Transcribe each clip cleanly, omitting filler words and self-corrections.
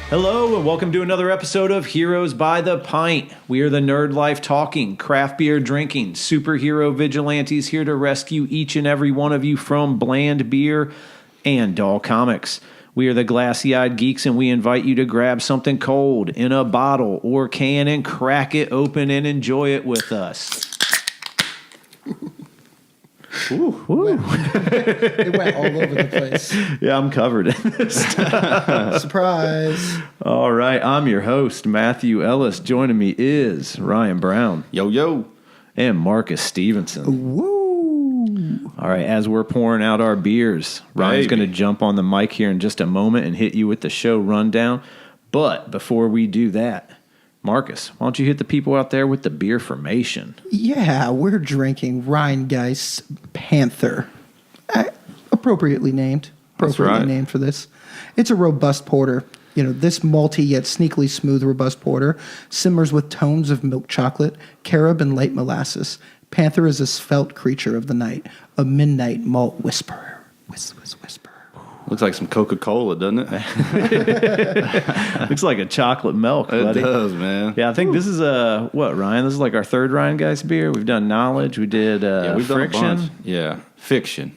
Hello and welcome to another episode of Heroes by the Pint. We are the nerd life talking, craft beer drinking, superhero vigilantes here to rescue each and every one of you from bland beer and dull comics. We are the glassy-eyed geeks and we invite you to grab something cold in a bottle or can and crack it open and enjoy it with us. Ooh, ooh. It went all over the place. Yeah, I'm covered in this. Surprise. All right, I'm your host, Matthew Ellis. Joining me is Ryan Brown. Yo, yo. And Marcus Stevenson. Woo. All right, as we're pouring out our beers, Ryan's going to jump on the mic here in just a moment and hit you with the show rundown. But before we do that, Marcus, why don't you hit the people out there with the beer formation? Yeah, we're drinking Rheingeist Panther. Appropriately named. Named for this. It's a robust porter. You know, this malty yet sneakily smooth robust porter simmers with tones of milk chocolate, carob, and light molasses. Panther is a svelte creature of the night, a midnight malt whisperer. Whisper. Looks like some Coca-Cola, doesn't it? Looks like a chocolate milk, buddy. It does, man. Yeah, I think this is Ryan? This is like our third Rheingeist beer. We've done Knowledge. We did We've Friction. done a bunch. Yeah, Fiction.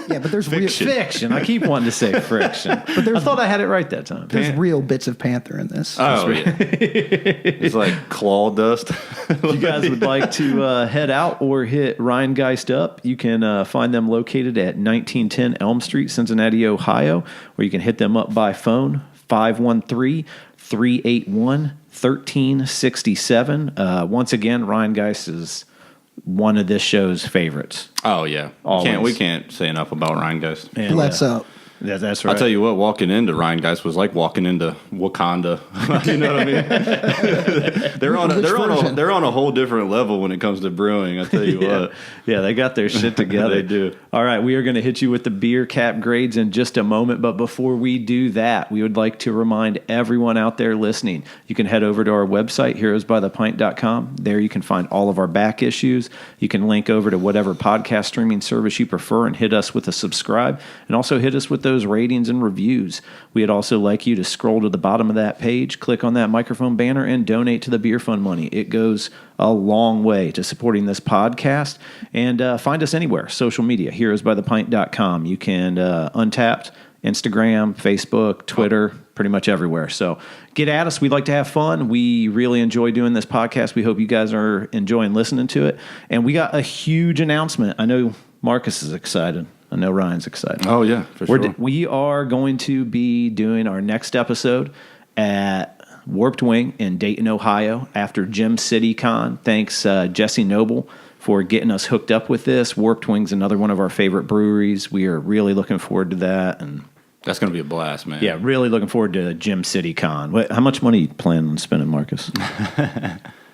Yeah, but there's Fiction. I keep wanting to say Friction. But I thought I had it right that time. There's real bits of Panther in this. Oh, yeah. It's like claw dust. If you guys would like to head out or hit Rheingeist up, you can find them located at 1910 Elm Street, Cincinnati, Ohio, or you can hit them up by phone, 513-381-1367. Once again, Rheingeist is one of this show's favorites. Oh, yeah. We can't say enough about Rheingeist. And, Bless up. Yeah, that's right. I'll tell you what, walking into Rheingeist was like walking into Wakanda. You know what I mean? they're on a whole different level when it comes to brewing, I tell you what. Yeah, they got their shit together. They do. All right, we are going to hit you with the beer cap grades in just a moment, but before we do that, we would like to remind everyone out there listening, you can head over to our website, heroesbythepint.com. There you can find all of our back issues. You can link over to whatever podcast streaming service you prefer and hit us with a subscribe, and also hit us with those ratings and reviews. We'd also like you to scroll to the bottom of that page, click on that microphone banner, and donate to the Beer Fund money. It goes a long way to supporting this podcast. And find us anywhere, social media, heroesbythepint.com. You can Untapped, Instagram, Facebook, Twitter, pretty much everywhere. So get at us. We'd like to have fun. We really enjoy doing this podcast. We hope you guys are enjoying listening to it. And we got a huge announcement. I know Marcus is excited. I know Ryan's excited. Oh, yeah, for sure. We are going to be doing our next episode at Warped Wing in Dayton, Ohio, after Gym City Con. Thanks, Jesse Noble, for getting us hooked up with this. Warped Wing's another one of our favorite breweries. We are really looking forward to that. And that's going to be a blast, man. Yeah, really looking forward to Gym City Con. How much money you plan on spending, Marcus?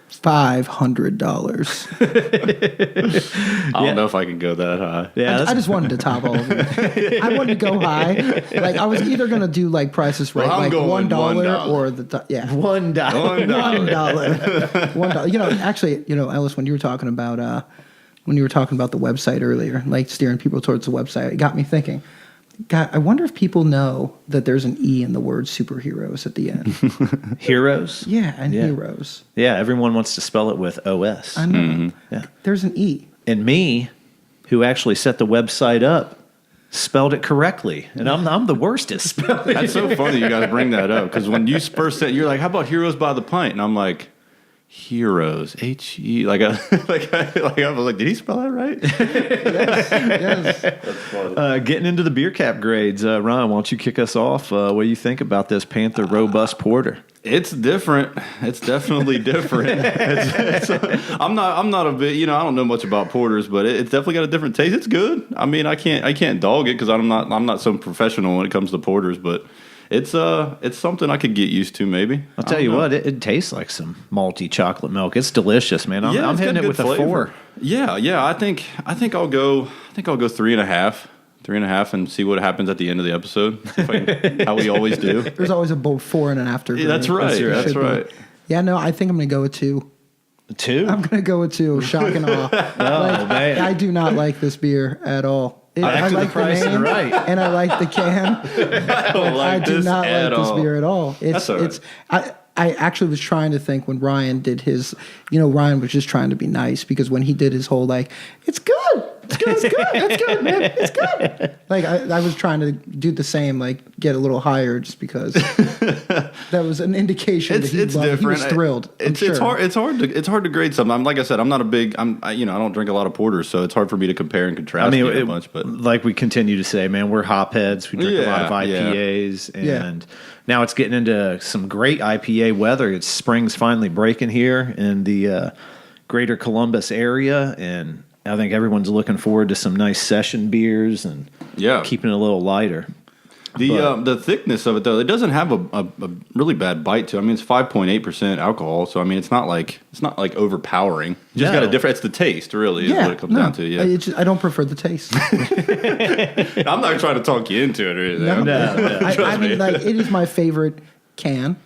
$500. I don't know if I can go that high. Yeah, I just wanted to top all of it. I wanted to go high. Like I was either going to do like prices right, well, like $1 or the $1. $1. You know, actually, Ellis, when you were talking about the website earlier, like steering people towards the website, it got me thinking. God, I wonder if people know that there's an E in the word superheroes at the end. Heroes? Yeah, and heroes. Yeah, everyone wants to spell it with OS. I know. Mm-hmm. Yeah. There's an E. And me, who actually set the website up, spelled it correctly. And I'm the worst at spelling. That's so funny you guys bring that up, because when you first said, you're like, how about Heroes by the Pint? And I'm like, Heroes, H-E, I was like, did he spell that right? Yes. That's funny. Getting into the beer cap grades, Ryan, why don't you kick us off? What do you think about this Panther Robust Porter? It's different. It's definitely different. I'm not a bit, I don't know much about porters, but it's definitely got a different taste. It's good. I mean, I can't dog it because I'm not some professional when it comes to porters, but it's something I could get used to maybe. I'll tell you what, it tastes like some malty chocolate milk. It's delicious, man. I'm hitting it with flavor. A 4. Yeah. I think I'll go 3.5. 3.5 and see what happens at the end of the episode. How we always do. There's always a before and an after. Yeah, that's right. That's right. Yeah, no, I think I'm going to go with 2. 2? I'm going to go with 2. Shock and awe. Man. I do not like this beer at all. Back to the like price name, and right. and I like the can. I don't like I do this not at like this all. beer at all. That's all right. I actually was trying to think when Ryan did his, Ryan was just trying to be nice because when he did his whole it's good, it's good, it's good, it's good, man, it's good. I was trying to do the same, get a little higher just because that was an indication that he It's loved it. different. He was thrilled. It's hard. It's hard to grade something. Like I said, I'm not a big. I don't drink a lot of porters, so it's hard for me to compare and contrast. A bunch, but like we continue to say, man, we're hopheads. We drink a lot of IPAs, and now it's getting into some great IPA weather. It's spring's finally breaking here in the greater Columbus area, and I think everyone's looking forward to some nice session beers and keeping it a little lighter. The thickness of it though, it doesn't have a really bad bite to it. I mean, it's 5.8% alcohol, so I mean, it's not overpowering. You just got a different. It's the taste, really, is what it comes down to. Yeah, I don't prefer the taste. I'm not trying to talk you into it or anything. No. I mean, it is my favorite can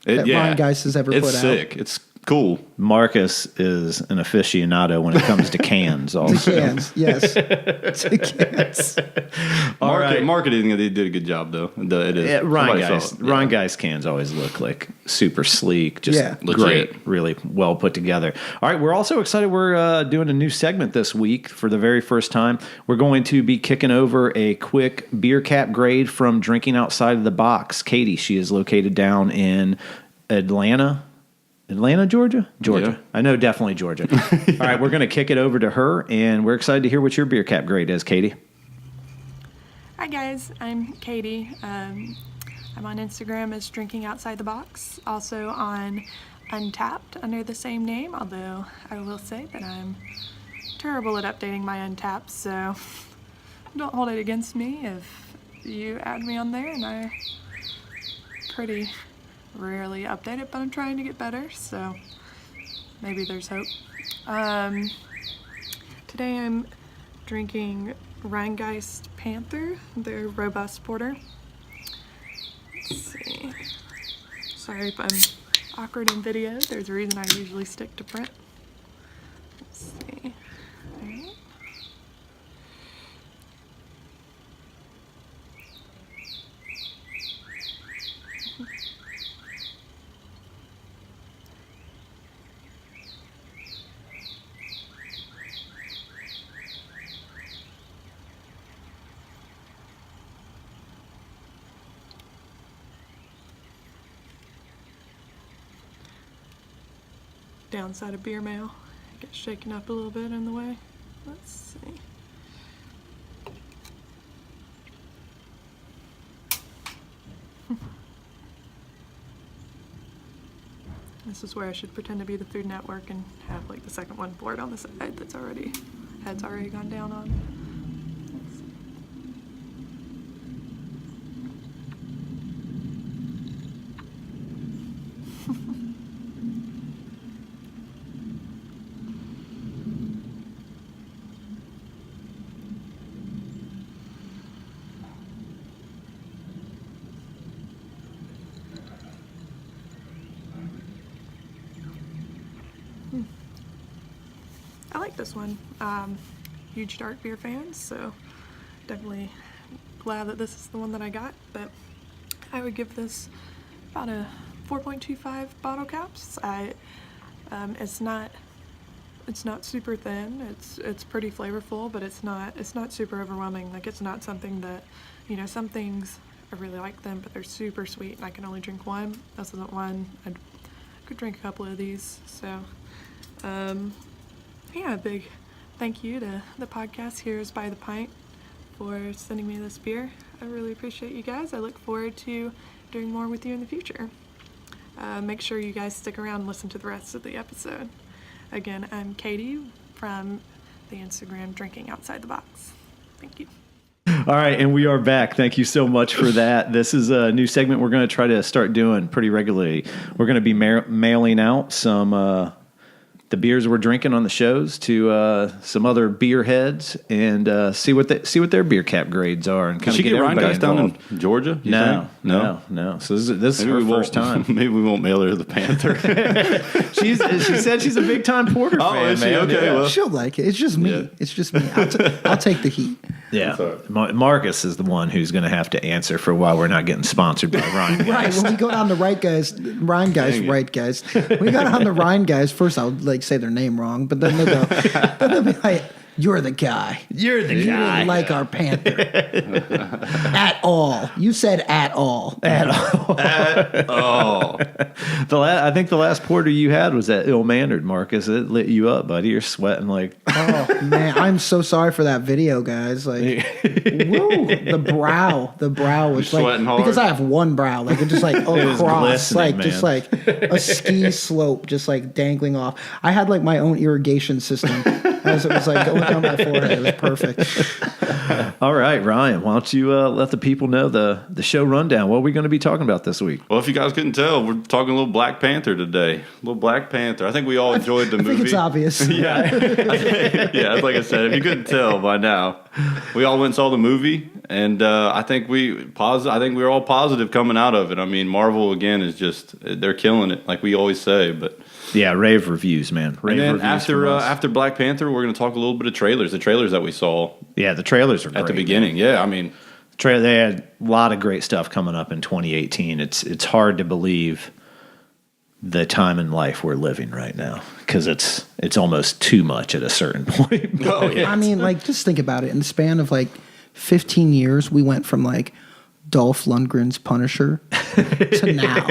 that Ryan Geist has ever put out. It's sick. It's cool. Marcus is an aficionado when it comes to cans. Also, to cans, yes, to cans. Marketing, they did a good job though. It is. Ryan Geist cans always look like super sleek, just great, legit. Really well put together. All right, we're also excited. We're doing a new segment this week for the very first time. We're going to be kicking over a quick beer cap grade from Drinking Outside of the Box. Katie, she is located down in Atlanta, Georgia? Georgia. Yeah. I know definitely Georgia. All right, we're going to kick it over to her, and we're excited to hear what your beer cap grade is, Katie. Hi, guys. I'm Katie. I'm on Instagram as Drinking Outside the Box, also on Untapped under the same name, although I will say that I'm terrible at updating my Untapped, so don't hold it against me if you add me on there, and I pretty rarely update it, but I'm trying to get better, so maybe there's hope. Today I'm drinking Rheingeist Panther, their robust porter. Let's see. Sorry if I'm awkward in video. There's a reason I usually stick to print. Let's see. All right. Downside of beer mail, it gets shaken up a little bit in the way. Let's see. This is where I should pretend to be the Food Network and have the second one poured on the side head's already gone down on. I like this one. Huge dark beer fans, so definitely glad that this is the one that I got, but I would give this about a 4.25 bottle caps. It's not super thin. It's pretty flavorful, but it's not super overwhelming. It's not something that, some things I really like them, but they're super sweet and I can only drink one. This isn't one. I could drink a couple of these, so a big thank you to the podcast Heroes by the Pint for sending me this beer. I really appreciate you guys. I look forward to doing more with you in the future. Make sure you guys stick around and listen to the rest of the episode. Again, I'm Katie from the Instagram Drinking Outside the Box. Thank you. All right, and we are back. Thank you so much for that. This is a new segment we're going to try to start doing pretty regularly. We're going to be mailing out some the beers we're drinking on the shows to some other beer heads and see what their beer cap grades are and kind Did she of get Ryan Geist down in Georgia? No, think? no. So this is her first time. Maybe we won't mail her the Panther. She said she's a big time Porter fan. Is she? Man. Okay, Yeah. well. She'll like it. It's just me. Yeah. It's just me. I'll take the heat. Yeah, Marcus is the one who's going to have to answer for why we're not getting sponsored by Ryan. Right. When we go down the Ryan guys. When we got on the Ryan guys, first I'll like say their name wrong, but then they'll be like, "You're the guy. You're the You guy. didn't like our Panther at all. You said at all. Oh, I think the last porter you had was that ill-mannered, Marcus. It lit you up, buddy. You're sweating like... Oh man, I'm so sorry for that video, guys. Like, woo, the brow was You're like sweating hard. because I have one brow, like it just like was across, glistening, like man. just like a ski slope, just like dangling off. I had like my own irrigation system as it was like going down my forehead. It was perfect. All right, Ryan, why don't you let the people know the show rundown? What are we going to be talking about this week? well, if you guys couldn't tell, we're talking a little Black Panther today. A little Black Panther. I think we all enjoyed the I movie. think it's obvious. Yeah, like I said, if you couldn't tell by now, we all went and saw the movie, and I think we were all positive coming out of it. I mean, Marvel again is they're killing it, like we always say. But Yeah, rave reviews, man. Rave and then reviews from us. after Black Panther, we're going to talk a little bit of trailers. The trailers that we saw Yeah, the trailers are great. at the beginning. Yeah, I mean, They had a lot of great stuff coming up in 2018. It's hard to believe the time in life we're living right now because it's almost too much at a certain point. oh yeah, I mean, like, just think about it. In the span of like 15 years, we went from like Dolph Lundgren's Punisher to now.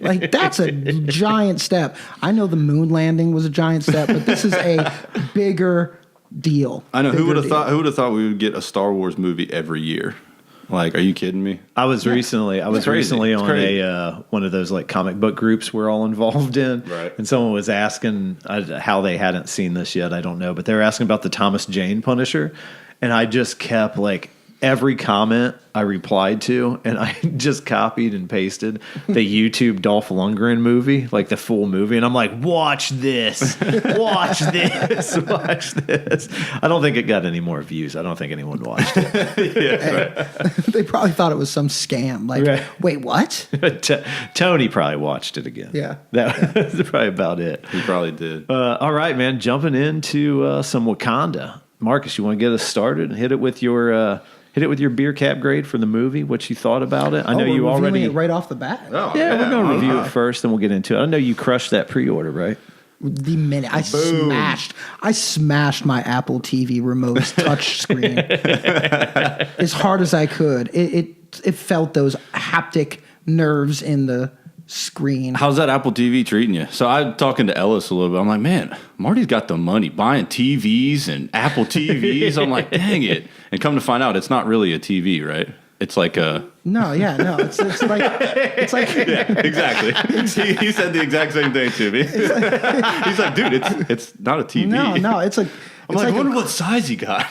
Like, that's a giant step. I know the moon landing was a giant step, but this is a bigger deal. I know. Who would Bigger have thought? deal. Who would have thought we would get a Star Wars movie every year? Like, are you kidding me? I was recently crazy. It's on crazy. a one of those like comic book groups we're all involved in, Right. and someone was asking how they hadn't seen this yet. I don't know, but they were asking about the Thomas Jane Punisher, and I just kept like every comment I replied to, and I just copied and pasted the YouTube Dolph Lundgren movie, like the full movie, and I'm like, watch this, watch this, watch this. I don't think it got any more views. I don't think anyone watched it. They probably thought it was some scam. Like, Right. wait, what? Tony probably watched it again. Yeah. That's probably about it. He probably did. All right, man. Jumping into some Wakanda. Marcus, you want to get us started and hit it with your beer cap grade for the movie? What you thought about it? I know we're you reviewing already. it right off the bat. Oh, Yeah, we're gonna review it first, then we'll get into it. I know you crushed that pre-order, right? The minute I smashed my Apple TV remote's touch screen as hard as I could. It felt those haptic nerves in the screen. How's that Apple TV treating you? So I'm talking to Ellis a little bit. I'm like, man, Marty's got the money buying TVs and Apple TVs. I'm like, dang it. And come to find out, it's not really a TV, right? It's like a... No. It's like Yeah, exactly. He said the exact same thing to me. He's like, dude, it's not a TV. no. It's like I'm like, I wonder what size he got.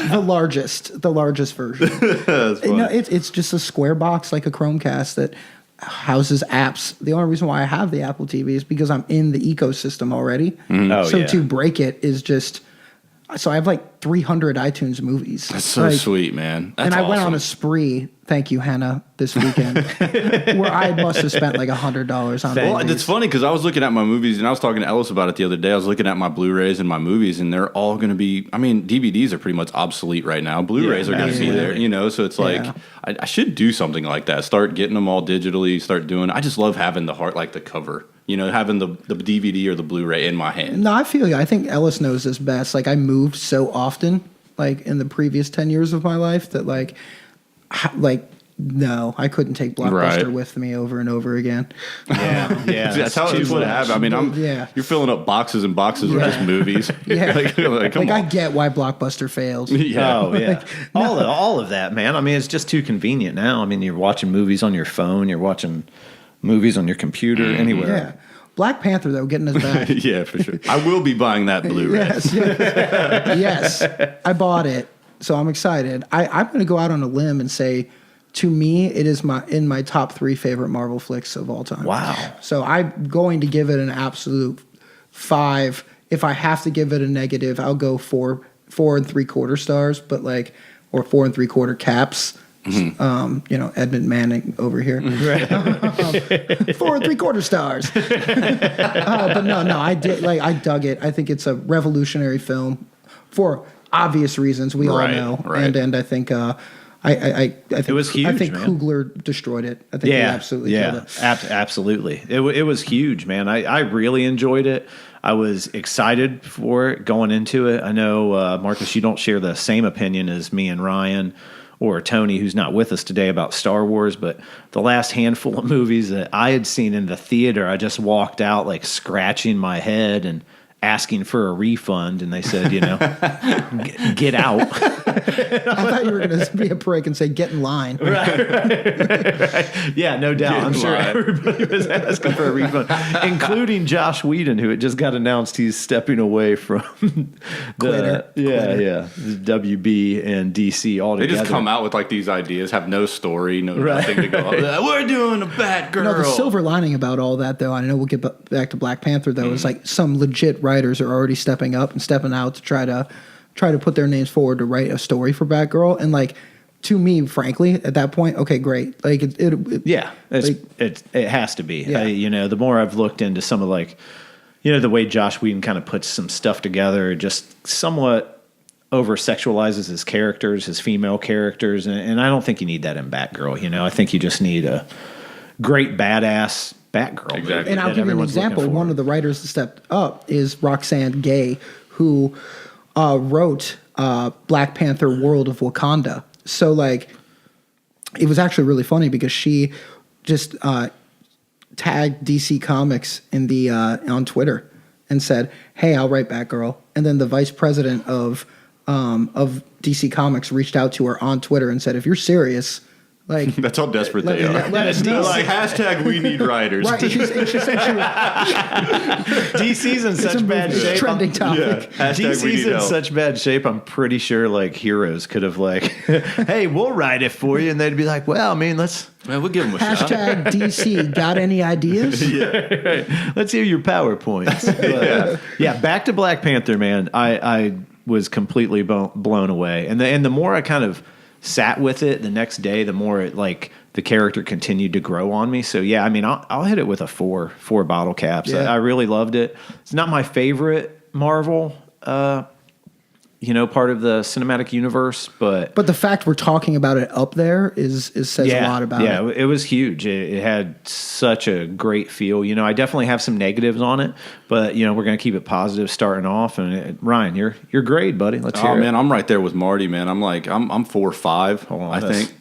the largest version. That's funny. No, it's just a square box like a Chromecast that houses apps. The only reason why I have the Apple TV is because I'm in the ecosystem already. Oh, So yeah. to break it is just. So I have like 300 iTunes movies. That's so Like, sweet, man. That's and I went on awesome. a spree. Thank you, Hannah. This weekend, where I must have spent like $100 on. Well, movies. it's funny because I was looking at my movies and I was talking to Ellis about it the other day. I was looking at my Blu-rays and my movies, and they're all going to be. I mean, DVDs are pretty much obsolete right now. Blu-rays Yeah, are going to be there, absolutely. you know. So it's like Yeah. I should do something like that. Start getting them all digitally. Start doing. I just love having the heart, like the cover. You know, having the DVD or the Blu-ray in my hand. No, I feel you. I think Ellis knows this best. Like I moved so often, like in the previous 10 years of my life, that like no, I couldn't take Blockbuster Right. with me over and over again. Yeah. That's how it's what happened. I mean, Yeah. you're filling up boxes and boxes of just movies. Yeah. like, come Like I on. get why Blockbuster failed. Yeah. Oh yeah, all of that, man. I mean, it's just too convenient now. I mean, you're watching movies on your phone, you're watching movies on your computer, anywhere. Yeah. Black Panther though, getting us back. Yeah, for sure. I will be buying that Blu-ray. Yes. I bought it, so I'm excited. I'm going to go out on a limb and say to me, it is in my top 3 favorite Marvel flicks of all time. Wow. So I'm going to give it an absolute 5. If I have to give it a negative, I'll go 4 3/4 stars, but or 4 3/4 caps. Edmund Manning over here. 4 3/4 stars. But no, I dug it. I think it's a revolutionary film for obvious reasons we all know, and I think. I think it was huge. I think man. Coogler destroyed it. I think he absolutely killed it. Absolutely. It was huge, man. I really enjoyed it. I was excited for it going into it. I know, Marcus, you don't share the same opinion as me and Ryan or Tony, who's not with us today, about Star Wars, but the last handful of movies that I had seen in the theater, I just walked out like scratching my head and asking for a refund, and they said, get out. I thought you were going to be a prick and say, get in line. Right. Yeah, no doubt. I'm sure everybody was asking for a refund, including Josh Whedon, who had just got announced he's stepping away from Quitter. WB and DC altogether. They just come out with like these ideas, have no story, nothing to go. We're doing a Batgirl. No, the silver lining about all that, though, I know we'll get back to Black Panther, though, is like some legit writers are already stepping up and stepping out to try to put their names forward to write a story for Batgirl. And to me, frankly, at that point, okay, great. It has to be. Yeah. The more I've looked into some of the way Josh Whedon kind of puts some stuff together, just somewhat over sexualizes his characters, his female characters, and I don't think you need that in Batgirl. I think you just need a great badass Batgirl. Exactly. And I'll give you an example. One of the writers that stepped up is Roxanne Gay, who wrote Black Panther World of Wakanda. So it was actually really funny because she just tagged DC Comics in the on Twitter and said, "Hey, I'll write Batgirl." And then the vice president of DC Comics reached out to her on Twitter and said, "If you're serious." That's how desperate they are. Let us know. Hashtag we need writers. Right. She said DC's in such bad shape. Trending topic. Yeah. DC's in such bad shape. I'm pretty sure Heroes could have hey, we'll write it for you, and they'd be like, well, I mean, we'll give them a shot. Hashtag DC. Got any ideas? Let's hear your PowerPoints. But, back to Black Panther, man. I was completely blown away, and the more I kind of sat with it the next day, the more it the character continued to grow on me. So I mean, I'll hit it with a 4 bottle caps. Yeah. I really loved it. It's not my favorite Marvel part of the cinematic universe, but the fact we're talking about it up there says a lot about it. Yeah, it was huge. It had such a great feel. I definitely have some negatives on it, but we're going to keep it positive starting off. And Ryan, your grade, buddy. Let's hear it. Oh man, I'm right there with Marty, man. I'm 4.5. I think.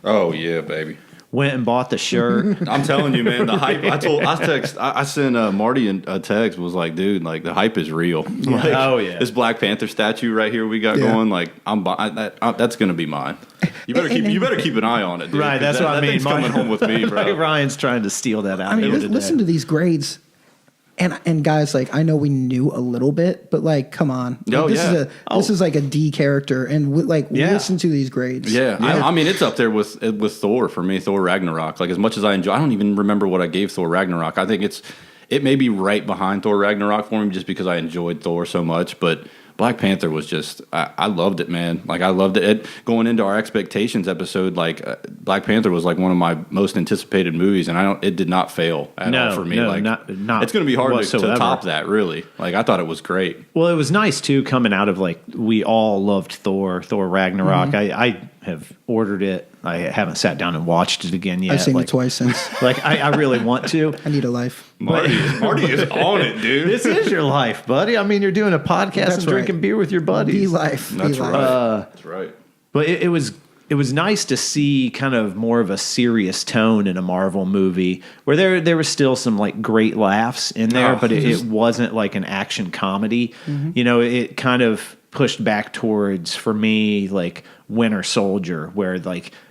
Oh yeah, baby. Went and bought the shirt. I'm telling you, man, the hype. I sent Marty a text, was like, dude, the hype is real. This Black Panther statue right here we got going, that's gonna be mine. You better keep an eye on it, dude. Right, that's what I mean. Thing's coming home with me, bro. Ryan's trying to steal that out. I mean, listen to these grades. And guys, I know we knew a little bit, but come on, this is a D character, and listen to these grades. Yeah. I mean, it's up there with Thor for me. Thor Ragnarok. As much as I enjoy, I don't even remember what I gave Thor Ragnarok. I think it may be right behind Thor Ragnarok for me, just because I enjoyed Thor so much, but. Black Panther was just, I loved it, man. I loved it. Going into our expectations episode, Black Panther was one of my most anticipated movies, and it did not fail at all for me. Not it's going to be hard to top that, really. I thought it was great. Well, it was nice too, coming out of we all loved Thor Ragnarok. Mm-hmm. I have ordered it. I haven't sat down and watched it again yet. I've seen it twice since. I really want to. I need a life. Marty is on it, dude. This is your life, buddy. I mean, you're doing a podcast and drinking beer with your buddies. Be life. That's right. That's right. But it was nice to see kind of more of a serious tone in a Marvel movie, where there was still some great laughs in there, but it wasn't an action comedy. Mm-hmm. It kind of pushed back towards, for me, Winter Soldier, where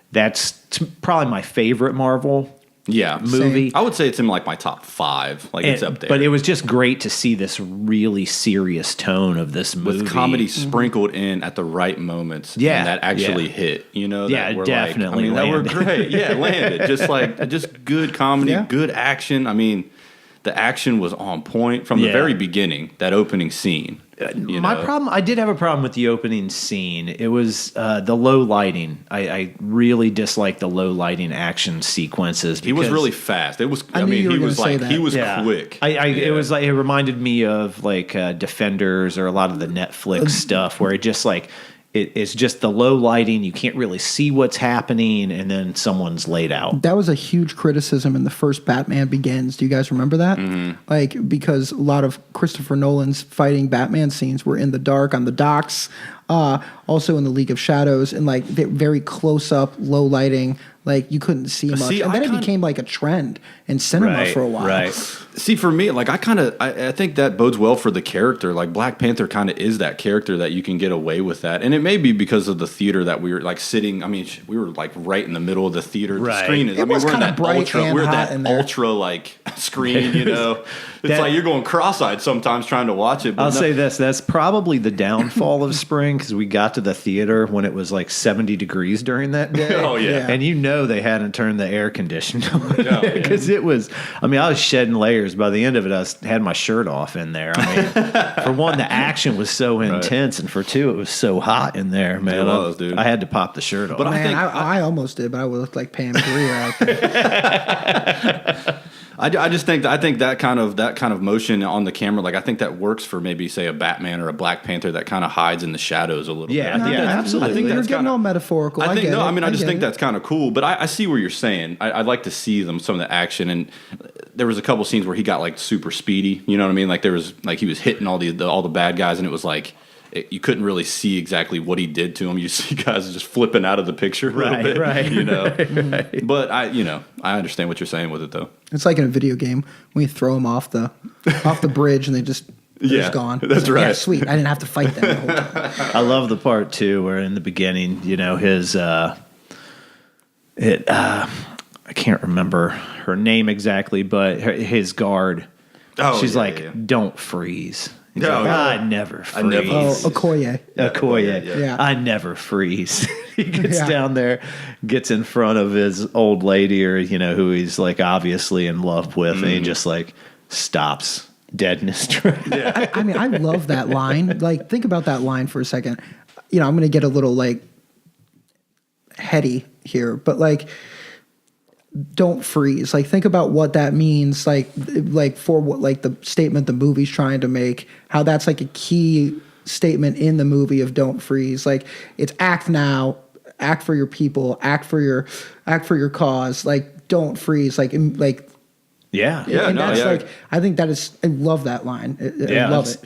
that's probably my favorite Marvel movie. I would say it's in like my top 5. Like it's up there. But it was just great to see this really serious tone of this movie. With comedy sprinkled in at the right moments. Yeah. And that actually hit. You know, Yeah, that were definitely that were landed. great. Yeah, landed. Just good comedy, good action. I mean, the action was on point from the very beginning, that opening scene. I did have a problem with the opening scene. It was the low lighting. I really disliked the low lighting action sequences. He was really fast. It was. I knew you were he was gonna say like that. he was quick. It was like it reminded me of like Defenders or a lot of the Netflix stuff where it just like it's just the low lighting. You can't really see what's happening, and then someone's laid out. That was a huge criticism in the first Batman Begins. Do you guys remember that? Mm-hmm. Like, because a lot of Christopher Nolan's fighting Batman scenes were in the dark on the docks, also in the League of Shadows, and like very close up, low lighting. Like you couldn't see much, and then it became like a trend in cinema for a while. Right. See, for me, like I think that bodes well for the character. Like Black Panther kind of is that character that you can get away with that, and it may be because of the theater that we were like sitting. I mean, we were like right in the middle of the theater. Right. The screen is. It was we're in kinda that bright ultra. and We're hot in there. ultra like screen. You know, it's That- like you're going cross-eyed sometimes trying to watch it. But I'll say this: that's probably the downfall of spring because we got to the theater when it was like 70 degrees during that day. Oh, yeah. And they hadn't turned the air conditioner on Yeah. because it was. I mean, I was shedding layers. By the end of it, had my shirt off in there. I mean, for one, the action was so intense, and for two, it was so hot in there, man. It was, dude. I had to pop the shirt off. But Man, think- I almost did, but I would look like Pam Grier out there. I just think that kind of motion on the camera, like I think that works for maybe say a Batman or a Black Panther that kind of hides in the shadows a little bit. Yeah, absolutely. I think You're that's getting kinda, all metaphorical. I think get no, it. I mean I just get think it. that's kind of cool. But I see where you're saying. I'd like to see some of the action, and there was a couple scenes where he got like super speedy. You know what I mean? Like there was like he was hitting all the bad guys, and it was like. You couldn't really see exactly what he did to him. You see guys just flipping out of the picture a little bit, you know. Right. But I understand what you're saying with it, though. It's like in a video game when you throw them off the bridge and they're just gone. that's It's like, right. Yeah, sweet. I didn't have to fight them the whole time. I love the part too where in the beginning, his I can't remember her name exactly, but his guard. Oh, she's yeah, like, yeah. "Don't freeze." He's Oh, like, yeah. I never freeze. I never Oh, freeze. Okoye. Okoye. Yeah. I never freeze. He gets Yeah. down there, gets in front of his old lady or, who he's like obviously in love with, and he just like stops dead in his tracks. I mean, I love that line. Like, think about that line for a second. I'm going to get a little like heady here, but like, don't freeze. Like, think about what that means. Like for what, like the statement the movie's trying to make. How that's like a key statement in the movie of don't freeze. Like, it's act now, act for your people, act for your cause. Like, don't freeze. Like. Yeah. Yeah, And no, that's yeah. like, I think that is. I love that line. I love it.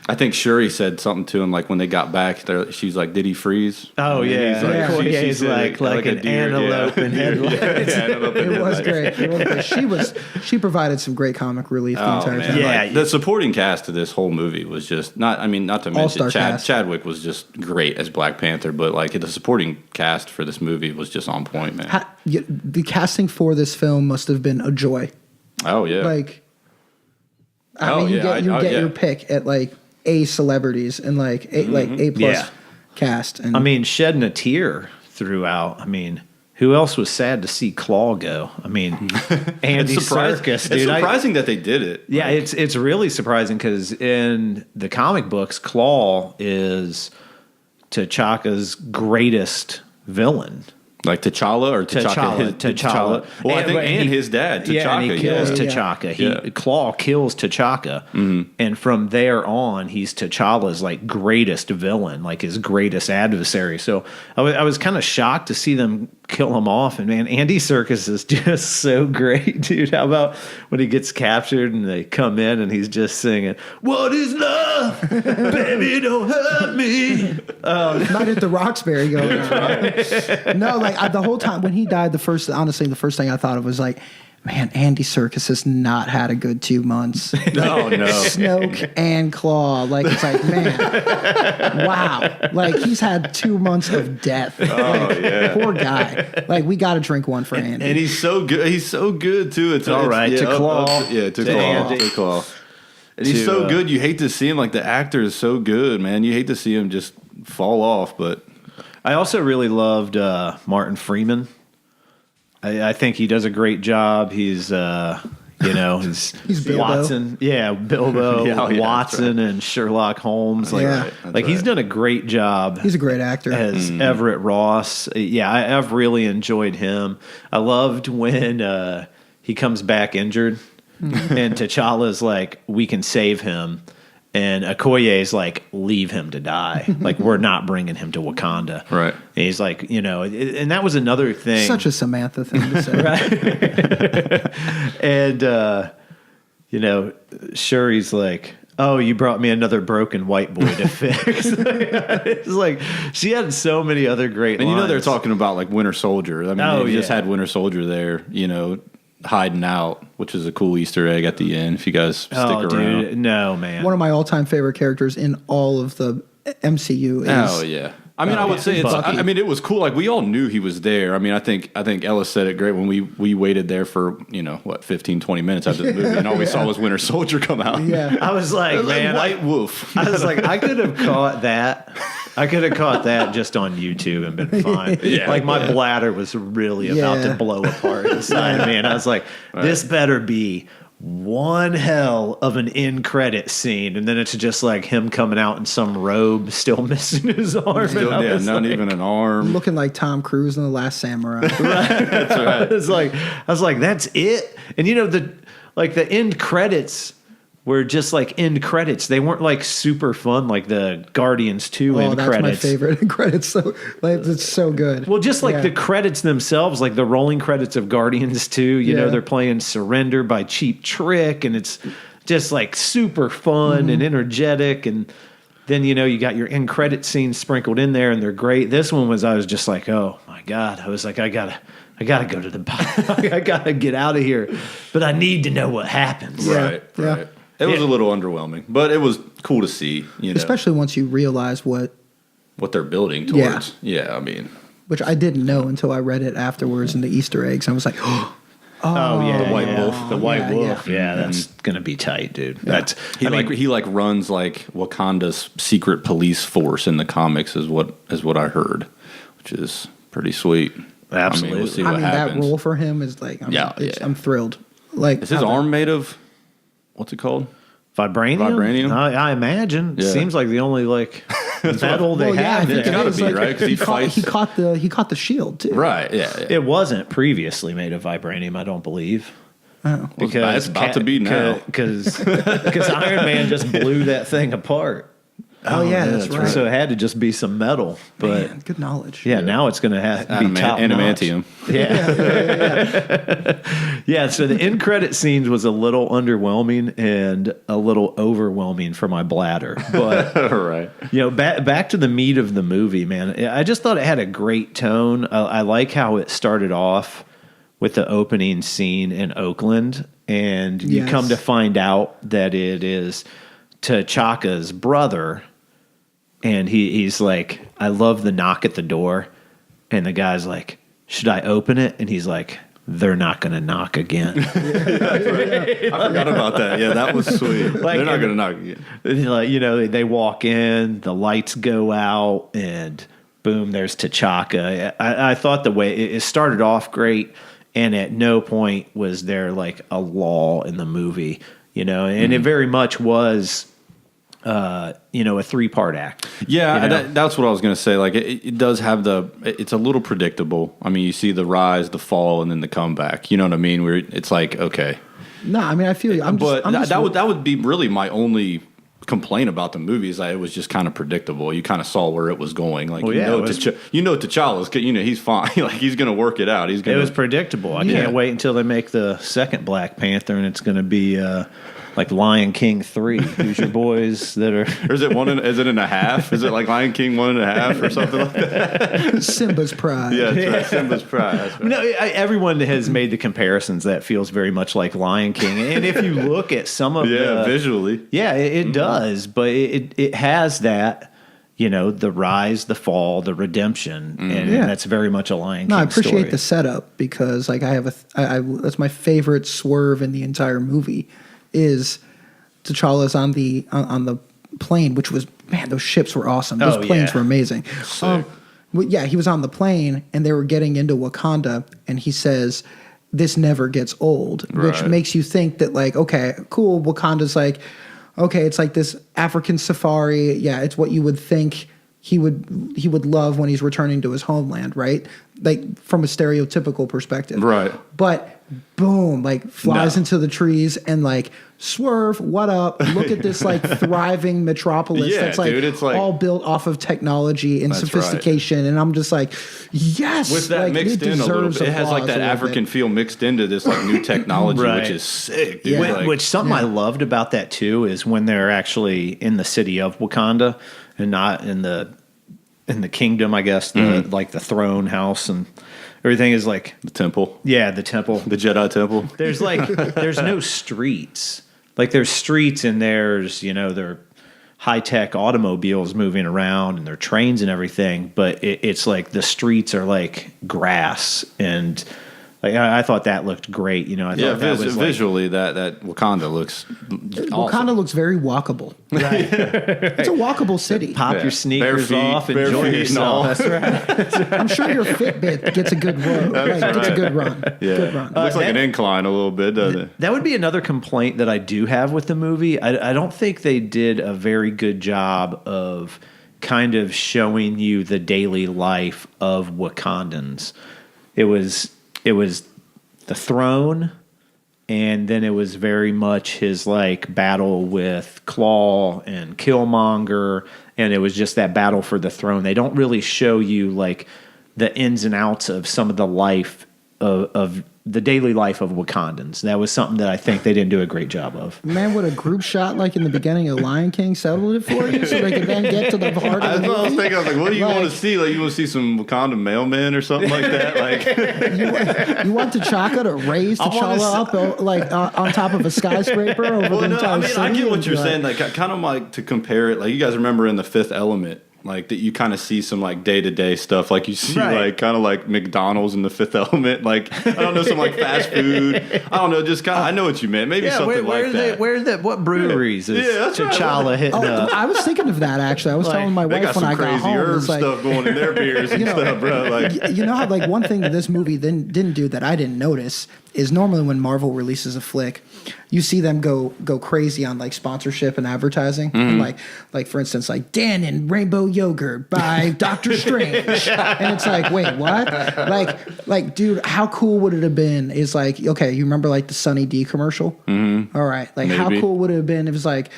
I think Shuri said something to him like when they got back. She's like, "Did he freeze?" Oh And yeah. he's like, Yeah. she He's said like a an deer, antelope in headlights. antelope in It was headlights. great. It was great. She provided some great comic relief the Oh entire man, time. Yeah. like, the supporting cast of this whole movie was just not. I mean, not to All-star mention cast. Chadwick was just great as Black Panther, but like the supporting cast for this movie was just on point, man. The casting for this film must have been a joy. Oh yeah, Like, I Oh, mean, you yeah, get yeah. your pick at like A celebrities and like A plus Yeah. cast. And I mean, shedding a tear throughout. I mean, who else was sad to see Claw go? I mean, Andy Serkis, dude. It's surprising that they did it. Yeah, it's really surprising because in the comic books, Claw is T'Chaka's greatest villain. Like T'Challa or T'Challa. T'Challa. Well, I think and his dad, T'Chaka. Yeah, and he kills yeah. T'Chaka. Yeah. Claw kills T'Chaka, and from there on, he's T'Challa's like greatest villain, like his greatest adversary. So I was kind of shocked to see them kill him off. And man, Andy Serkis is just so great, dude. How about when he gets captured and they come in and he's just singing, "What is love, baby? Don't hurt me." not at the Roxbury going on. No, like the whole time when he died, the first thing I thought of was like, man, Andy Serkis has not had a good 2 months. No. Snoke and Claw. Like, it's like, man, wow. Like, he's had 2 months of death. Poor guy. Like, we got to drink one for Andy. And he's so good. He's so good, too. It's all right. To Claw. To Claw. Andy. To Claw. And he's so good. You hate to see him. Like, the actor is so good, man. You hate to see him just fall off, but... I also really loved Martin Freeman. I think he does a great job. He's, He's Bilbo. Watson. Yeah, Bilbo, Yeah, Watson, and Sherlock Holmes. Like, Yeah. he's done a great job. He's a great actor. As Everett Ross. Yeah, I've really enjoyed him. I loved when he comes back injured, and T'Challa's like, we can save him. And Okoye's like, leave him to die. Like, we're not bringing him to Wakanda. Right. And he's like, and that was another thing. Such a Samantha thing to say. Right. And, Shuri's like, oh, you brought me another broken white boy to fix. It's like, she had so many other great And lines. they're talking about, like, Winter Soldier. I mean, they just yeah. had Winter Soldier there, hiding out, which is a cool Easter egg at the end if you guys stick around. Dude, no, man. One of my all-time favorite characters in all of the MCU is... Oh, yeah. I mean, I would say it was cool. Like, we all knew he was there. I mean, I think Ellis said it great when we waited there for, 15, 20 minutes after the movie, and all we saw was Winter Soldier come out. Yeah. I was like, man, White Wolf. I was like, I could have caught that. I could have caught that just on YouTube and been fine. Yeah. Like, my bladder was really about to blow apart inside of me. And I was like, this better be one hell of an end credit scene. And then it's just like him coming out in some robe, still missing his arm. Not even an arm. Looking like Tom Cruise in The Last Samurai. That's right. I was like, that's it. And the end credits were just like end credits. They weren't like super fun like the Guardians 2 end that's credits. my favorite credits. So it's so good. Well, just like the credits themselves, like the rolling credits of Guardians 2, you know, they're playing Surrender by Cheap Trick, and it's just like super fun and energetic. And then, you got your end credit scenes sprinkled in there, and they're great. This one I was just like, oh my God. I was like, I gotta go to the I gotta get out of here, but I need to know what happens. Right. It was a little underwhelming, but it was cool to see, Especially once you realize what they're building towards. Yeah, I mean. Which I didn't know until I read it afterwards in the Easter eggs. I was like, Oh, yeah, the White Wolf. The White Yeah, Wolf. yeah. Yeah, that's gonna be tight, dude. That's He runs like Wakanda's secret police force in the comics is what I heard, which is pretty sweet. Absolutely. I mean, we'll see what that happens. role for him is like, I'm thrilled. Like, Is his arm made of what's it called? Vibranium? I imagine. Yeah. Seems like the only metal they have. I think It's gotta be, right? 'Cause he fights. He caught the shield too. Right. Yeah. It wasn't previously made of vibranium, I don't believe. Oh. It's about to be now. Because Iron Man just blew that thing apart. Oh, yeah, that's right. So it had to just be some metal. But Man, good knowledge. yeah, now it's going to have to be top Adamantium. Yeah. So the end credit scenes was a little underwhelming and a little overwhelming for my bladder. But Right. back to the meat of the movie, man. I just thought it had a great tone. I like how it started off with the opening scene in Oakland, and you come to find out that it is T'Chaka's brother. And he's like, I love the knock at the door. And the guy's like, should I open it? And he's like, they're not going to knock again. I forgot about that. Yeah, that was sweet. They're not going to knock again. They walk in, the lights go out, and boom, there's T'Chaka. I thought the way it started off great, and at no point was there like a lull in the movie, and it very much was a 3-part act. Yeah, that's what I was going to say. Like, it does have it's a little predictable. I mean, you see the rise, the fall, and then the comeback. You know what I mean? Where it's like, okay. No, I mean, I feel you. That would be really my only complaint about the movie is that it was just kind of predictable. You kind of saw where it was going. Like, T'Challa's, he's fine. Like, he's going to work it out. It was predictable. I can't wait until they make the second Black Panther, and it's going to be like Lion King 3. Who's your boys that are? Or is it is it in a half? Is it like Lion King 1.5 or something like that? Simba's Pride. Yeah, that's right. Simba's Pride. That's right. No, everyone has made the comparisons. That feels very much like Lion King. And if you look at some of visually. Yeah, it does. But it has that, the rise, the fall, the redemption. And that's very much a Lion King No, I appreciate story. the setup because like that's my favorite swerve in the entire movie is T'Challa's on the plane, which was, man, those ships were awesome. Those planes were amazing. Well, yeah, he was on the plane and they were getting into Wakanda and he says, "This never gets old," which makes you think that like, okay, cool. Wakanda's like, okay, it's like this African safari. Yeah, it's what you would think he would love when he's returning to his homeland, right? Like from a stereotypical perspective. Right. But boom, like flies into the trees and like, swerve, what up? Look at this like thriving metropolis that's like, dude, it's like all built off of technology and sophistication. Right. And I'm just like, yes. With that mixed in a little bit. It has like that African feel mixed into this like new technology, which is sick, dude. Yeah. Which something I loved about that too is when they're actually in the city of Wakanda and not in the kingdom, I guess, like the throne house and everything is like the temple. Yeah, the temple. The Jedi temple. There's there's no streets. Like there's streets and there's, there are high-tech automobiles moving around and there are trains and everything, but it's like the streets are like grass and like I thought that looked great. I thought that was visually that Wakanda looks awesome. Wakanda looks very walkable. Right. It's a walkable city. Pop your sneakers off, enjoy yourself. That's right. I'm sure your Fitbit gets a good run. Gets a good run. Yeah. Good run. Looks like an incline a little bit, doesn't it? That would be another complaint that I do have with the movie. I don't think they did a very good job of kind of showing you the daily life of Wakandans. It was the throne, and then it was very much his like battle with Claw and Killmonger, and it was just that battle for the throne. They don't really show you like the ins and outs of some of the life of the daily life of Wakandans. That was something that I think they didn't do a great job of. Man, would a group shot like in the beginning of Lion King settled it for you so they could then get to the heart of the movie? I was thinking, like, what do you want to see? Like, you want to see some Wakanda mailmen or something like that? Like, you want T'Chaka to raise T'Challa up like on top of a skyscraper over the entire city? I get what you're saying. Like, kind of like to compare it. Like, you guys remember in The Fifth Element, like that you kind of see some like day-to-day stuff, like you see like kind of like McDonald's in The Fifth Element, like I don't know, some like fast food, I don't know, just kind of I know what you meant, maybe something like that. What breweries is T'Challa hitting up? I was thinking of that actually. I was telling my wife when I got home, herb stuff going in their beers and stuff, bro. Like you know how like one thing that this movie didn't do that I didn't notice is normally when Marvel releases a flick, you see them go crazy on like sponsorship and advertising. And like for instance, like Dan and Rainbow Yogurt by Doctor Strange. And it's like, wait, what? Like, dude, how cool would it have been is like, okay, you remember like the Sunny D commercial? Mm-hmm. All right. Like how cool would it have been if it was like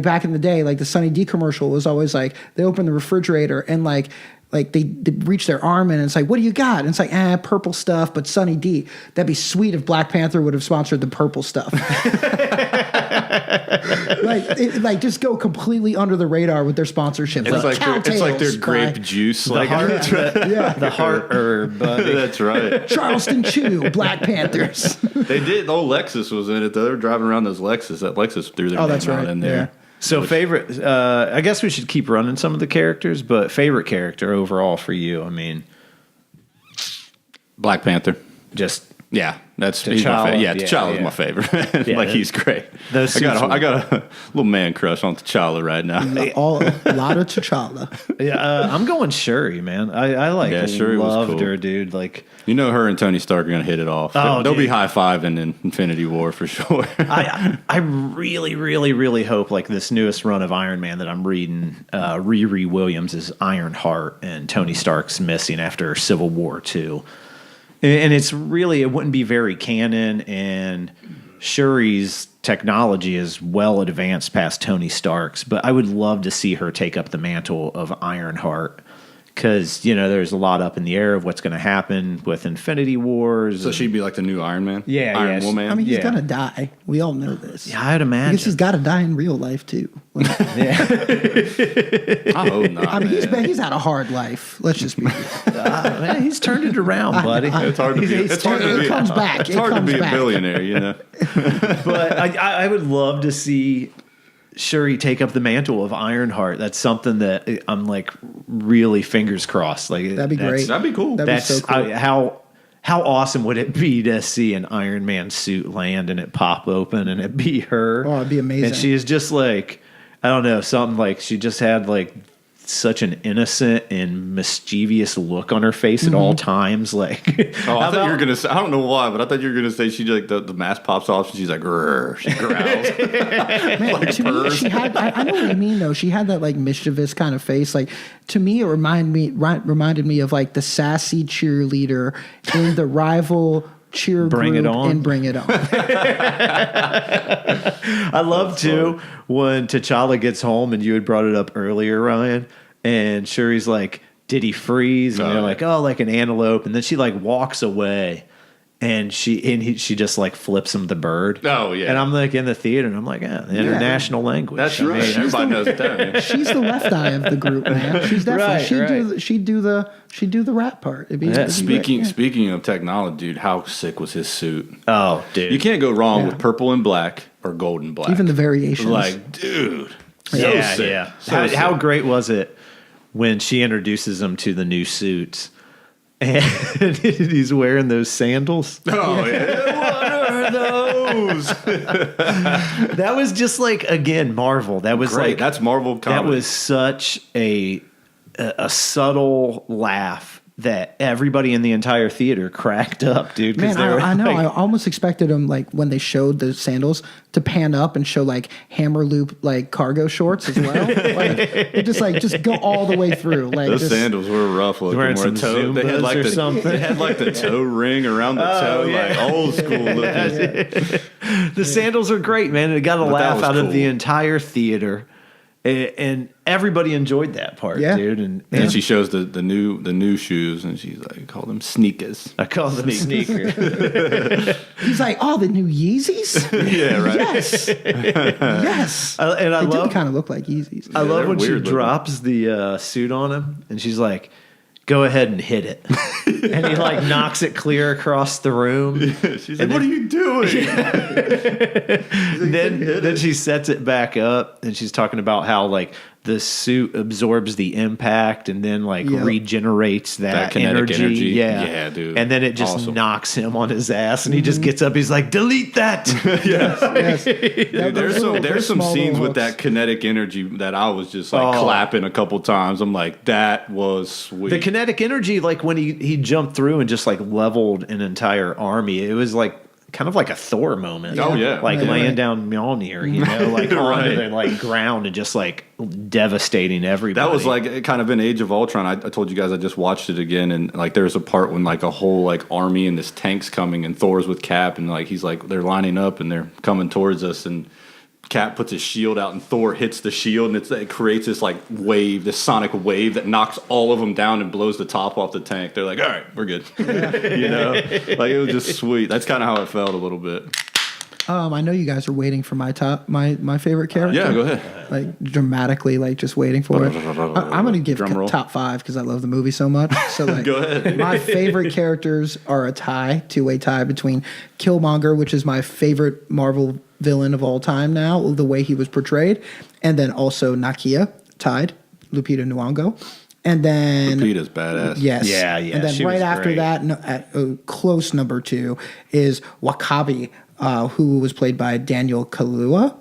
back in the day, like the Sunny D commercial was always like they open the refrigerator and like they reach their arm in and it's like, what do you got? And it's like, purple stuff, but Sunny D. That'd be sweet if Black Panther would have sponsored the purple stuff. like just go completely under the radar with their sponsorship. It's like their grape juice. The heart herb. That's right. Charleston Chew, Black Panthers. They did. Oh, Lexus was in it. They were driving around those Lexus. That Lexus threw their name out in there. Yeah. So favorite, I guess we should keep running some of the characters, but favorite character overall for you, I mean. Black Panther. Yeah, that's T'Challa. T'Challa is my favorite. Like he's great. I got a little man crush on T'Challa right now. A lot of T'Challa. Yeah, I'm going Shuri, man. I like Shuri loved her, dude. Like her and Tony Stark are gonna hit it off. They'll be high fiving in Infinity War for sure. I really, really, really hope like this newest run of Iron Man that I'm reading, Riri Williams is Ironheart and Tony Stark's missing after Civil War II. And it wouldn't be very canon, and Shuri's technology is well advanced past Tony Stark's, but I would love to see her take up the mantle of Ironheart, because there's a lot up in the air of what's going to happen with Infinity Wars. So she'd be like the new Iron Man? Yeah. Woman? I mean, he's Yeah. gonna die. We all know this. Yeah, I'd imagine. Because he's got to die in real life too. I hope not. I mean, man. he's had a hard life. Let's just be real. Man, he's turned it around, buddy. It's hard to be. It's hard to It be. comes back. It's It hard to comes be a back. billionaire, But I would love to see Shuri take up the mantle of Ironheart. That's something that I'm like really fingers crossed. Like That'd be great. That'd be cool. That'd be so cool. How awesome would it be to see an Iron Man suit land and it pop open and it be her? Oh, it'd be amazing. And she is just like, I don't know, something like she just had like such an innocent and mischievous look on her face at all times. Like, Oh, I thought you were gonna say. I don't know why, but I thought you were gonna say she like the mask pops off and she's like, "Grr," she growls. Man, to me, she had. I know what you mean, though. She had that like mischievous kind of face. Like to me, it reminded me of like the sassy cheerleader in the rival cheer Bring It group On. in Bring It On. I love too when T'Challa gets home, and you had brought it up earlier, Ryan, and Shuri's like, "Did he freeze?" And they're like, "Oh, like an antelope," and then she like walks away. And she just like flips him the bird. Oh, yeah. And I'm like in the theater, and I'm like, the international language. That's I right. mean, Everybody knows that. Man. She's the left eye of the group, man. She's definitely Right, she'd do the rap part. It'd be, Yeah. it'd be great. Speaking of technology, dude, how sick was his suit? Oh, dude. You can't go wrong Yeah. with purple and black or gold and black. Even the variations. like, dude, so Yeah, sick. yeah. So How sick. great was it when she introduces him to the new suits, and he's wearing those sandals? Oh yeah. What are those? That was just like, again, Marvel. That was Great. like That's Marvel comedy. that was such a subtle laugh that everybody in the entire theater cracked up, dude. 'cause Man, they were I know. like- I almost expected him, like, when they showed the sandals, to pan up and show, like, hammer loop, like, cargo shorts as well. Like, just go all the way through. Like, Those just, sandals were rough looking. Wearing Where some they had Zumbas like or the something. They had like the toe ring around the toe, yeah. like old school looking. the sandals are great, man. It got a But that laugh was out of the cool. entire theater, and everybody enjoyed that part, Yeah. dude. And And she shows the new shoes, and she's like, call them sneakers. I call them sneakers. he's like, oh, the new Yeezys? Yeah, right. Yes. Yes. And I They love do kind of look like Yeezys. I love they're when she weird looking. drops the suit on him, and she's like, "Go ahead and hit it," and he like knocks it clear across the room. She's like, what are you doing? Then she sets it back up, and she's talking about how like the suit absorbs the impact and then like Yep. regenerates that That kinetic energy. Yeah, Yeah, dude. And then it just Awesome. knocks him on his ass, and he just gets up. He's like, "Delete that." Yes. Dude, there's some small scenes little with that hooks. kinetic energy that I was just like Oh. clapping a couple times. I'm like, that was sweet. The kinetic energy, like when he jumped through and just like leveled an entire army, it was like kind of like a Thor moment. Oh, yeah. like Right, laying right. down Mjolnir, like onto Right. the like ground and just like devastating everybody. That was like kind of in Age of Ultron. I told you guys I just watched it again, and like there's a part when like a whole like army and this tank's coming, and Thor's with Cap, and like he's like they're lining up and they're coming towards us, and Cap puts his shield out, and Thor hits the shield, and it creates this like wave, this sonic wave that knocks all of them down and blows the top off the tank. They're like, all right, we're good. Like it was just sweet. That's kind of how it felt a little bit. I know you guys are waiting for my favorite character. Yeah, go ahead. Like dramatically, like just waiting for it. I'm gonna give Drum roll. top 5 because I love the movie so much. So like, Go ahead. My favorite characters are a two-way tie between Killmonger, which is my favorite Marvel villain of all time now, the way he was portrayed, and then also Nakia, tied, Lupita Nyong'o, and then Lupita's badass. Yes. Yeah, yeah, And then she right was after great. that, at close number 2 is Wakabi, who was played by Daniel Kaluuya.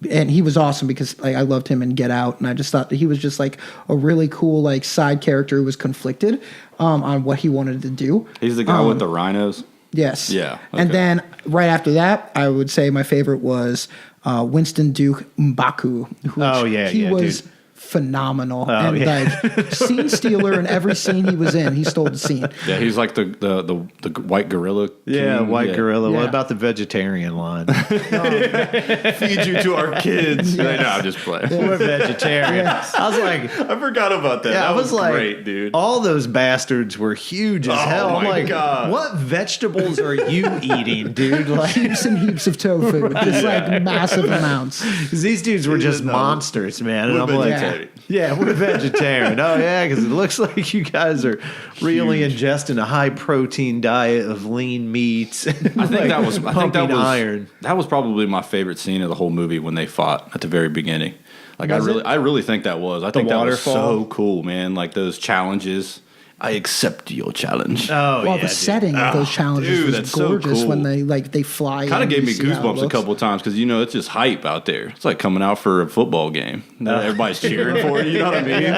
And he was awesome because like I loved him in Get Out, and I just thought that he was just like a really cool like side character who was conflicted on what he wanted to do. He's the guy with the rhinos. Yes. Yeah, And okay. then right after that, I would say my favorite was Winston Duke M'Baku. Oh, yeah, he yeah, was dude. phenomenal. Oh, And like scene stealer in every scene he was in, he stole the scene. Yeah, he's like the white gorilla. Yeah, king. white gorilla. What Yeah. about the vegetarian line? Feed you to our kids. No, I'm just playing. We're vegetarian. I was like, I forgot about that. yeah, That I was like, great, dude. all those bastards were huge as Oh, hell. I'm my like, God. what vegetables are you eating, dude? Like, Heaps and heaps of tofu, just like massive amounts. 'cause these dudes were just No. monsters, man. And We're I'm like, vegetarian. yeah, we're vegetarian. Oh, yeah, because it looks like you guys are really Huge. ingesting a high protein diet of lean meats. I think that was iron. That was probably my favorite scene of the whole movie when they fought at the very beginning. Like Was I really think that was. I think that was waterfall? so cool, man. Like those challenges. I accept your challenge. Oh, Well, yeah, the dude. setting of those challenges dude, was that's so gorgeous cool. when they fly. Kind of in, gave you me see how it goosebumps a looks. couple of times because it's just hype out there. It's like coming out for a football game. Everybody's cheering for it. You know what I mean?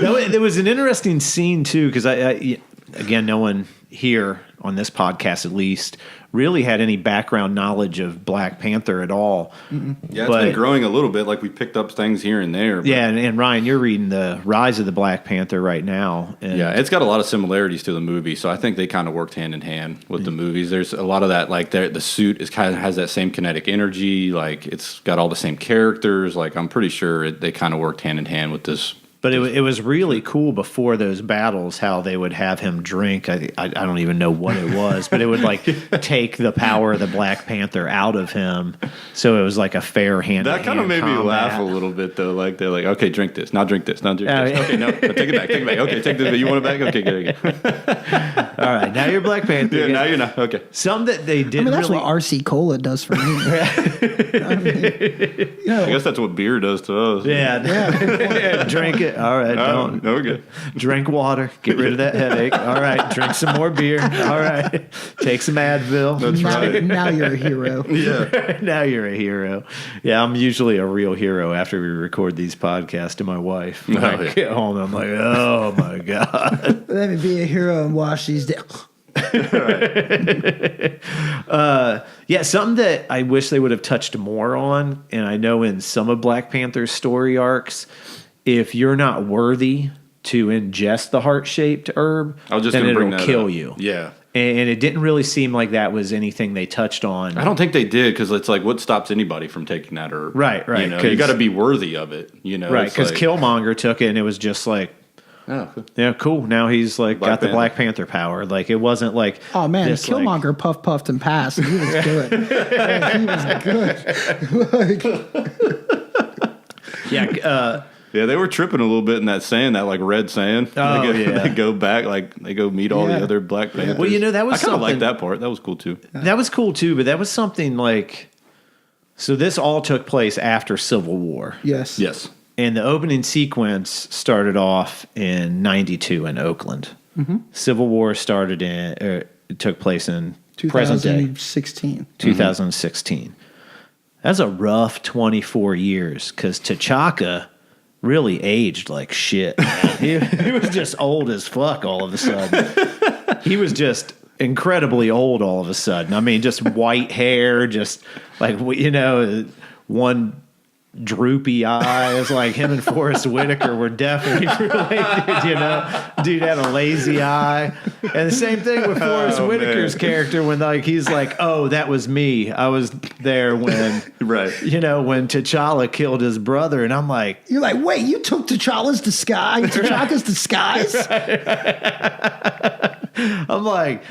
No, there was an interesting scene too, because again, no one here on this podcast, at least, really had any background knowledge of Black Panther at all. Yeah, it's But- been growing a little bit. Like we picked up things here and there. But Yeah, and Ryan, you're reading the Rise of the Black Panther right now. And yeah, it's got a lot of similarities to the movie, so I think they kind of worked hand in hand with the movies. There's a lot of that, like the suit is kind of has that same kinetic energy. Like it's got all the same characters. Like I'm pretty sure they kind of worked hand in hand with this. But it was really cool before those battles how they would have him drink. I don't even know what it was, but it would like take the power of the Black Panther out of him. So it was like a fair hand. That kind of made me laugh a little bit though. Like they're like, okay, drink this, now drink this, now drink this. yeah. Okay, no, take it back, take it back. Okay, take this. You want it back? Okay, good. All right, now you're Black Panther. Yeah, now you're not. Okay. Some that they I didn't mean, that's really. what RC Cola does for me. I mean, you know, I guess that's what beer does to us. Yeah, drink it. All right, Oh, don't no, we're good. drink water. Get rid of that headache. All right, drink some more beer. All right, take some Advil. That's now, right. now you're a hero. Yeah. Now you're a hero. Yeah, I'm usually a real hero after we record these podcasts to my wife. When I yeah. get home, I'm like, oh my God. Let me be a hero and wash these down. Yeah, something that I wish they would have touched more on, and I know in some of Black Panther's story arcs, if you're not worthy to ingest the heart-shaped herb, I was just then going to bring it'll that kill up. you. Yeah. And it didn't really seem like that was anything they touched on. I don't think they did because it's like, what stops anybody from taking that herb? Right, You know, 'cause- you got to be worthy of it. You know, Right, It's because like, Killmonger took it and it was just like, Oh, yeah, cool. Now he's like Black got the Panther. Black Panther power. Like it wasn't like, Oh man, this, like- Killmonger puffed and passed, and he was good. He was good. yeah, yeah, they were tripping a little bit in that sand, that like red sand. Oh, they go back, like they go meet all Yeah. the other Black Panthers. Well, you know, that was I kind of something- like that part. That was cool too. that was cool too. But that was something like, so this all took place after Civil War. Yes. Yes. And the opening sequence started off in '92 in Oakland. Civil War started it took place in present day 2016. 2016. That's a rough 24 years because T'Chaka really aged like shit. he was just old as fuck all of a sudden. He was just incredibly old all of a sudden. I mean, just white hair, just like, you know, one droopy eyes. Like him and Forrest Whitaker were definitely related, you know. Dude had a lazy eye. And the same thing with Forrest Oh, Whitaker's man. character when like he's like, oh, that was me. I was there when Right. you know, when T'Challa killed his brother, and I'm like, You're like, wait, you took T'Challa's disguise? I'm like,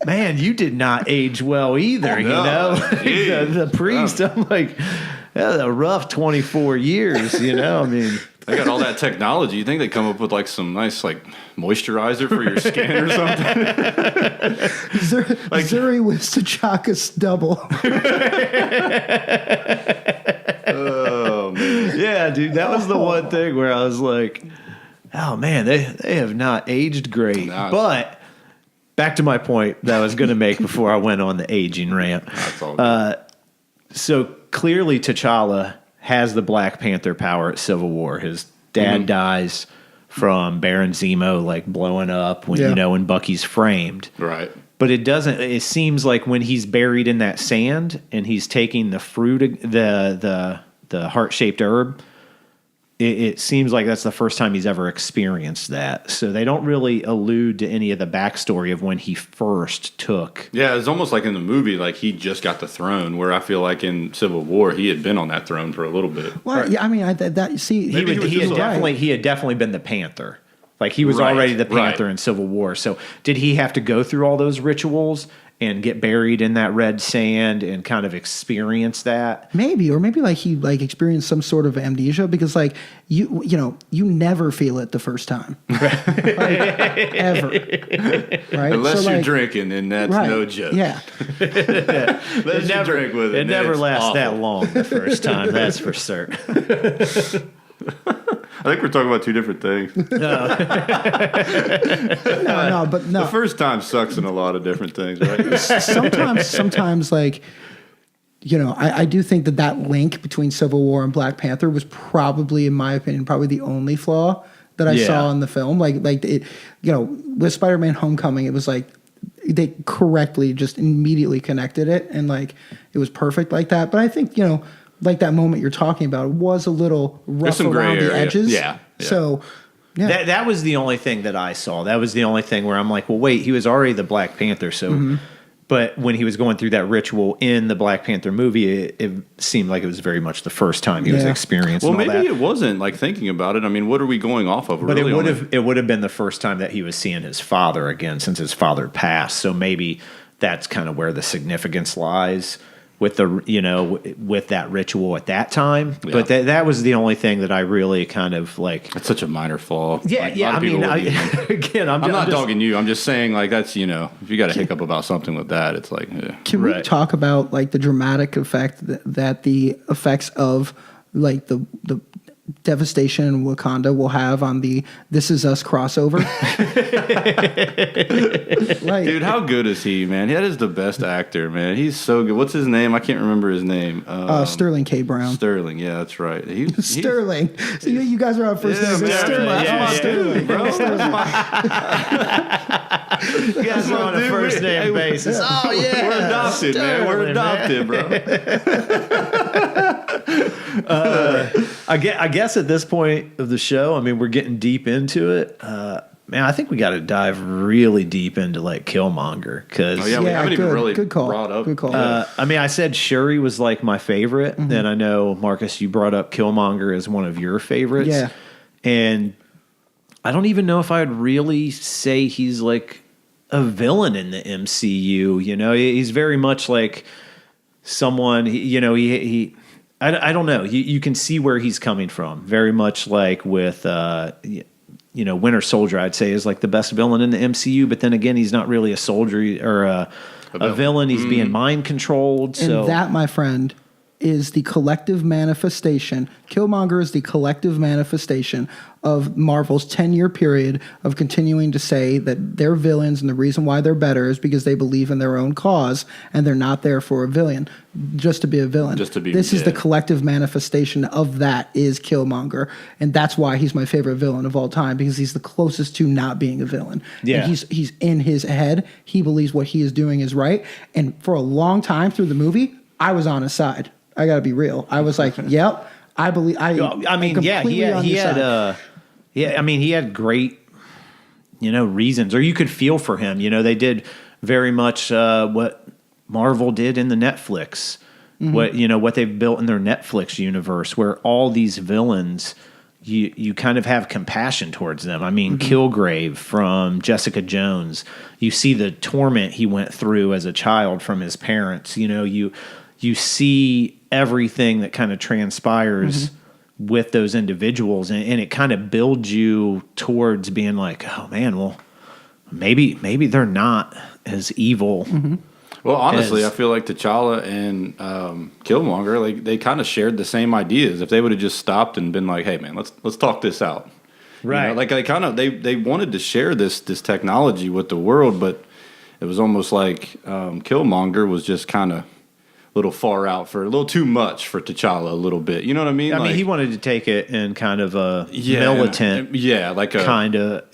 man, you did not age well either, you No. know? Jeez. the priest, I'm like, that's a rough 24 years, you know? I mean, They got all that technology. You think they come up with like some nice like moisturizer for your skin or something? Zuri was T'Chaka's double. Oh man. yeah, dude, that was the one thing where I was like, oh man, they have not aged great. Nah. But back to my point that I was going to make before I went on the aging rant. That's all good. So clearly T'Challa has the Black Panther power at Civil War. His dad dies from Baron Zemo like blowing up when Yeah. you know when Bucky's framed. Right. But it doesn't. It seems like when he's buried in that sand and he's taking the fruit, the the heart-shaped herb. It seems like that's the first time he's ever experienced that. So they don't really allude to any of the backstory of when he first took. Yeah, it's almost like in the movie, like he just got the throne, where I feel like in Civil War, he had been on that throne for a little bit. Well, yeah, I mean, He had definitely been the Panther. Like he was already the Panther in Civil War. So did he have to go through all those rituals and get buried in that red sand and kind of experience that? Maybe, or maybe like he like experienced some sort of amnesia, because like you never feel it the first time, like, ever, right? Unless you're drinking, and that's no joke. Yeah, Let's never drink with it. It never lasts that long the first time. That's for certain. I think we're talking about two different things. no, but no. The first time sucks in a lot of different things, right? Sometimes, like, I do think that link between Civil War and Black Panther was probably, in my opinion, probably the only flaw that I saw in the film. Like it, with Spider-Man: Homecoming, it was like they correctly just immediately connected it, and like it was perfect like that. But I think like that moment you're talking about was a little rough around the edges. Yeah. So, yeah. That was the only thing that I saw. That was the only thing where I'm like, well, wait, he was already the Black Panther. So, but when he was going through that ritual in the Black Panther movie, it seemed like it was very much the first time he was experiencing all that. Well, maybe it wasn't, like, thinking about it. I mean, what are we going off of? But it would have been the first time that he was seeing his father again since his father passed. So maybe that's kind of where the significance lies with with that ritual at that time. Yeah. But that was the only thing that I really kind of like. It's such a minor flaw. Yeah, like, I mean, again, I'm not dogging you. I'm just saying, like, that's, if you got a hiccup about something with that, it's like, Can we talk about like the dramatic effect that the effects of like the devastation in Wakanda will have on the This Is Us crossover? Like, dude, how good is he, man? That is the best actor, man. He's so good. What's his name? I can't remember his name. Sterling K. Brown. Sterling, yeah, that's right. Sterling. So you guys are on first name. Sterling, bro. You guys are on a first name basis. Oh yeah, we're adopted, man. We're adopted, bro. I guess at this point of the show, I mean, we're getting deep into it. Man, I think we got to dive really deep into like Killmonger because we haven't even really brought up. Good call. I mean, I said Shuri was like my favorite. Then I know, Marcus, you brought up Killmonger as one of your favorites. Yeah, and I don't even know if I'd really say he's like a villain in the MCU. He's very much like someone. He I don't know. You can see where he's coming from. Very much like with, Winter Soldier, I'd say is like the best villain in the MCU. But then again, he's not really a soldier or a villain. He's being mind controlled. And that, my friend, is the collective manifestation. Killmonger is the collective manifestation of Marvel's 10-year period of continuing to say that they're villains, and the reason why they're better is because they believe in their own cause, and they're not there for a villain, just to be a villain. This is the collective manifestation of that is Killmonger, and that's why he's my favorite villain of all time, because he's the closest to not being a villain. Yeah. And he's in his head. He believes what he is doing is right, and for a long time through the movie, I was on his side. I got to be real. I was like, yep, I believe. He had great, reasons, or you could feel for him. They did very much what Marvel did in the Netflix, what they've built in their Netflix universe, where all these villains, you kind of have compassion towards them. I mean, Kilgrave from Jessica Jones, you see the torment he went through as a child from his parents. You see everything that kind of transpires with those individuals, and it kind of builds you towards being like, oh man, well, maybe they're not as evil. Well, honestly, I feel like T'Challa and Killmonger, like they kind of shared the same ideas. If they would have just stopped and been like, hey man, let's talk this out. Right. Like they wanted to share this technology with the world, but it was almost like Killmonger was just kind of little far out for a little too much for T'Challa a little bit. You know what I mean? I mean, he wanted to take it in kind of a militant, like a kind of,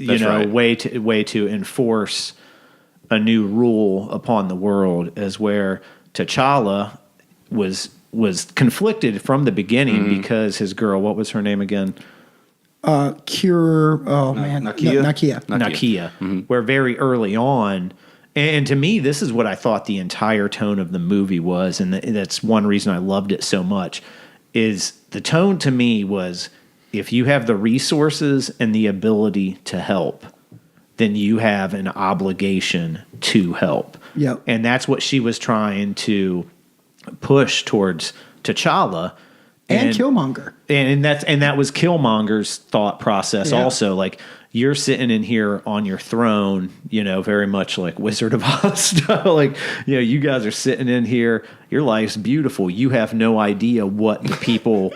way to enforce a new rule upon the world, as where T'Challa was was conflicted from the beginning because his girl, what was her name again? Nakia. Where very early on, and to me, this is what I thought the entire tone of the movie was, and that's one reason I loved it so much, is the tone to me was, if you have the resources and the ability to help, then you have an obligation to help. Yep. And that's what she was trying to push towards T'Challa. And Killmonger. And that was Killmonger's thought process also. Like, you're sitting in here on your throne, very much like Wizard of Oz style. Like, you guys are sitting in here. Your life's beautiful. You have no idea what the people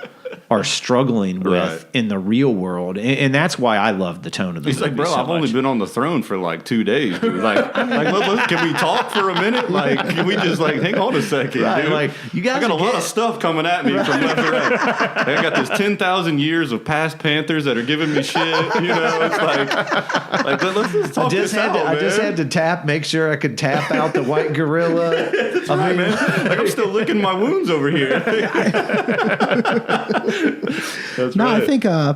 are struggling with in the real world. And that's why I love the tone of the movie. He's like, bro, I've only been on the throne for like 2 days, dude. Can we talk for a minute? Like, can we just hang on a second, dude? Like, you guys I got a lot of stuff coming at me from left to right. I got this 10,000 years of past Panthers that are giving me shit. It's like let's just talk this out, man. I just had to make sure I could tap out the white gorilla. That's right, man. Like, I'm still licking my wounds over here. That's No, right. I think I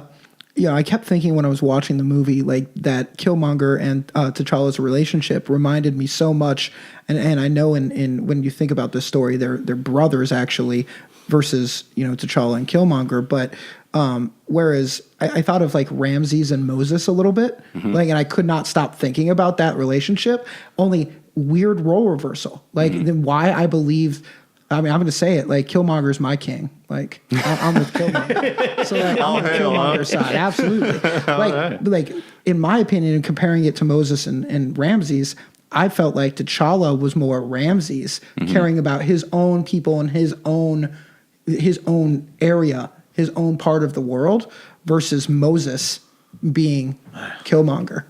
kept thinking when I was watching the movie, like, that Killmonger and T'Challa's relationship reminded me so much, and I know in when you think about this story, they're brothers actually, versus T'Challa and Killmonger, but whereas I thought of like Ramses and Moses a little bit, and I could not stop thinking about that relationship. Only weird role reversal, then why I believe. I mean, I'm going to say it, like, Killmonger's my king. Like, I'm with Killmonger. So, like, I'm on Killmonger's side. Absolutely. Like, in my opinion, in comparing it to Moses and Ramses, I felt like T'Challa was more Ramses, caring about his own people and his own area, his own part of the world, versus Moses being Killmonger.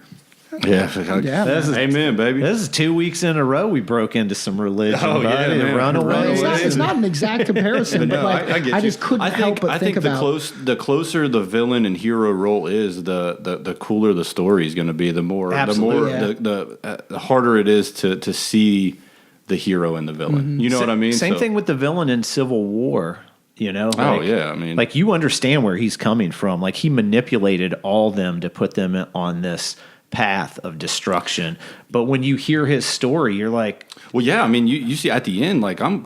Yeah. Amen, baby. This is 2 weeks in a row we broke into some religion. Oh, yeah, man. Runaway. It's not an exact comparison, but I just couldn't help but think about. The closer the villain and hero role is, the cooler the story is going to be. The harder it is to see the hero and the villain. You know what I mean? Same thing with the villain in Civil War. I mean, like, you understand where he's coming from. Like, he manipulated all them to put them on this path of destruction. But when you hear his story, you're like, well, yeah, I mean, you see at the end, like, I'm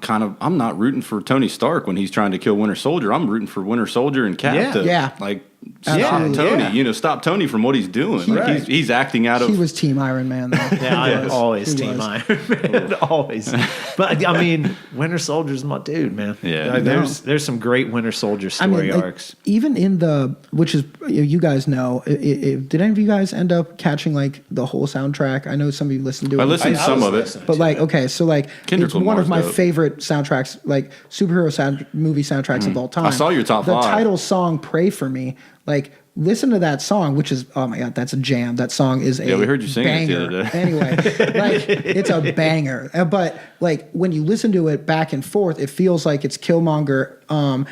not rooting for Tony Stark when he's trying to kill Winter Soldier. I'm rooting for Winter Soldier and Cap to stop Tony. Stop Tony from what he's doing. He's acting out of. He was Team Iron Man, though. Yeah, I'm always Team Iron Man, always. But I mean, Winter Soldier's my dude, man. Yeah, there's some great Winter Soldier story arcs. Even in which is, you guys know. Did any of you guys end up catching like the whole soundtrack? I know some of you listened to it. I listened to some of it, but it's Kendrick one of my dope. favorite soundtracks, like superhero movie soundtracks of all time. I saw your top the 5. The title song, "Pray for Me." Like, listen to that song, which is, oh my God, that's a jam. That song is we heard you sing it the banger. other day. Anyway, like, it's a banger. But like, when you listen to it back and forth, it feels like it's Killmonger and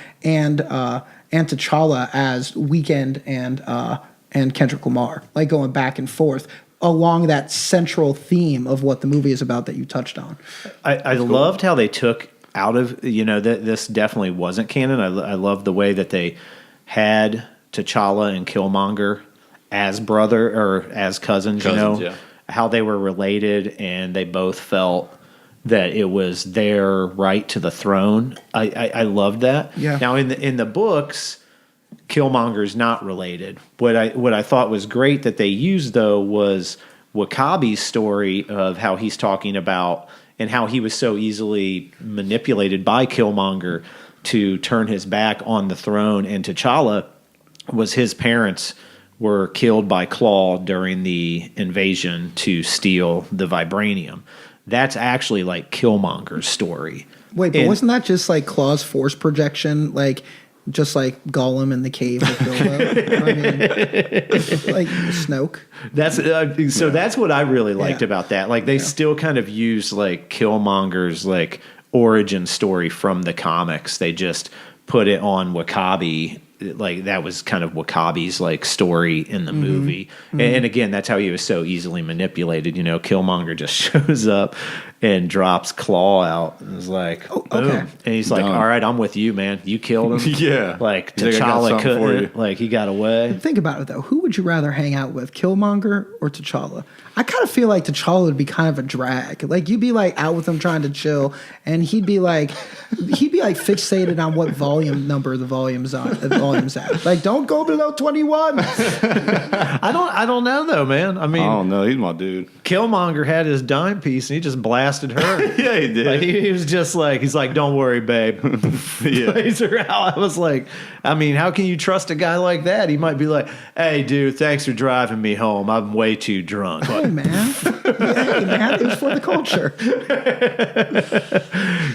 T'Challa as Weeknd and Kendrick Lamar, like, going back and forth along that central theme of what the movie is about that you touched on. I loved how they took out of, that this definitely wasn't canon. I love the way that they had T'Challa and Killmonger as brother or as cousins, how they were related, and they both felt that it was their right to the throne. I loved that. Yeah. Now in the books, Killmonger's not related. What I thought was great that they used, though, was W'Kabi's story of how he's talking about and how he was so easily manipulated by Killmonger to turn his back on the throne, and T'Challa was his parents were killed by Claw during the invasion to steal the vibranium. That's actually like Killmonger's story. Wait, but wasn't that just like Claw's force projection, like just like Gollum in the cave with Bilbo? I mean, like Snoke. That's what I really liked about that. Like, they still kind of use like Killmonger's like origin story from the comics. They just put it on W'Kabi. Like, that was kind of W'Kabi's like story in the movie. And again, that's how he was so easily manipulated. Killmonger just shows up and drops Claw out and is like, boom. okay. And he's like, Done. all right, I'm with you, man. You killed him. Yeah. Like He's like, I got T'Challa something for couldn't. you. Like he got away. Think about it though. Who would you rather hang out with, Killmonger or T'Challa? I kind of feel like T'Challa would be kind of a drag. Like you'd be like out with him trying to chill, and he'd be like fixated on what volume number the volume's at. Like, don't go below 21. I don't know though, man. I mean, Oh no, he's my dude. Killmonger had his dime piece and he just blasted her. Yeah, he did. Like he was just like, he's like, don't worry, babe. Yeah. Plays her out. I was like, I mean, how can you trust a guy like that? He might be like, hey, dude, thanks for driving me home. I'm way too drunk. Hey man, it was for the culture.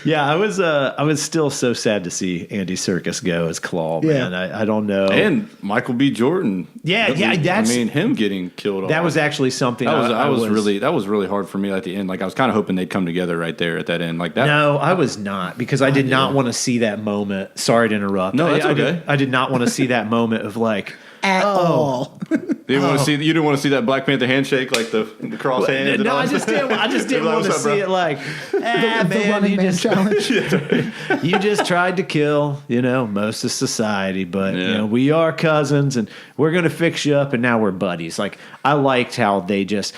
Yeah, I was still so sad to see Andy Serkis go as Claw, man. Yeah. I don't know. And Michael B. Jordan. Yeah, that's- I mean, him getting killed off. that was actually something that was really hard for me at the end. Like I was kind of hoping they'd come together right there at that end. Like that. No, I was not, because I did not want to see that moment. Sorry to interrupt. No, that's okay. I did not want to see that moment of like, At all. You didn't want to see that Black Panther handshake, like the cross hands. and no, all I just didn't want to What's up, bro? see it like, The Running Man challenge. you just tried to kill, most of society, but Yeah. we are cousins and we're gonna fix you up, and now we're buddies. Like I liked how they just.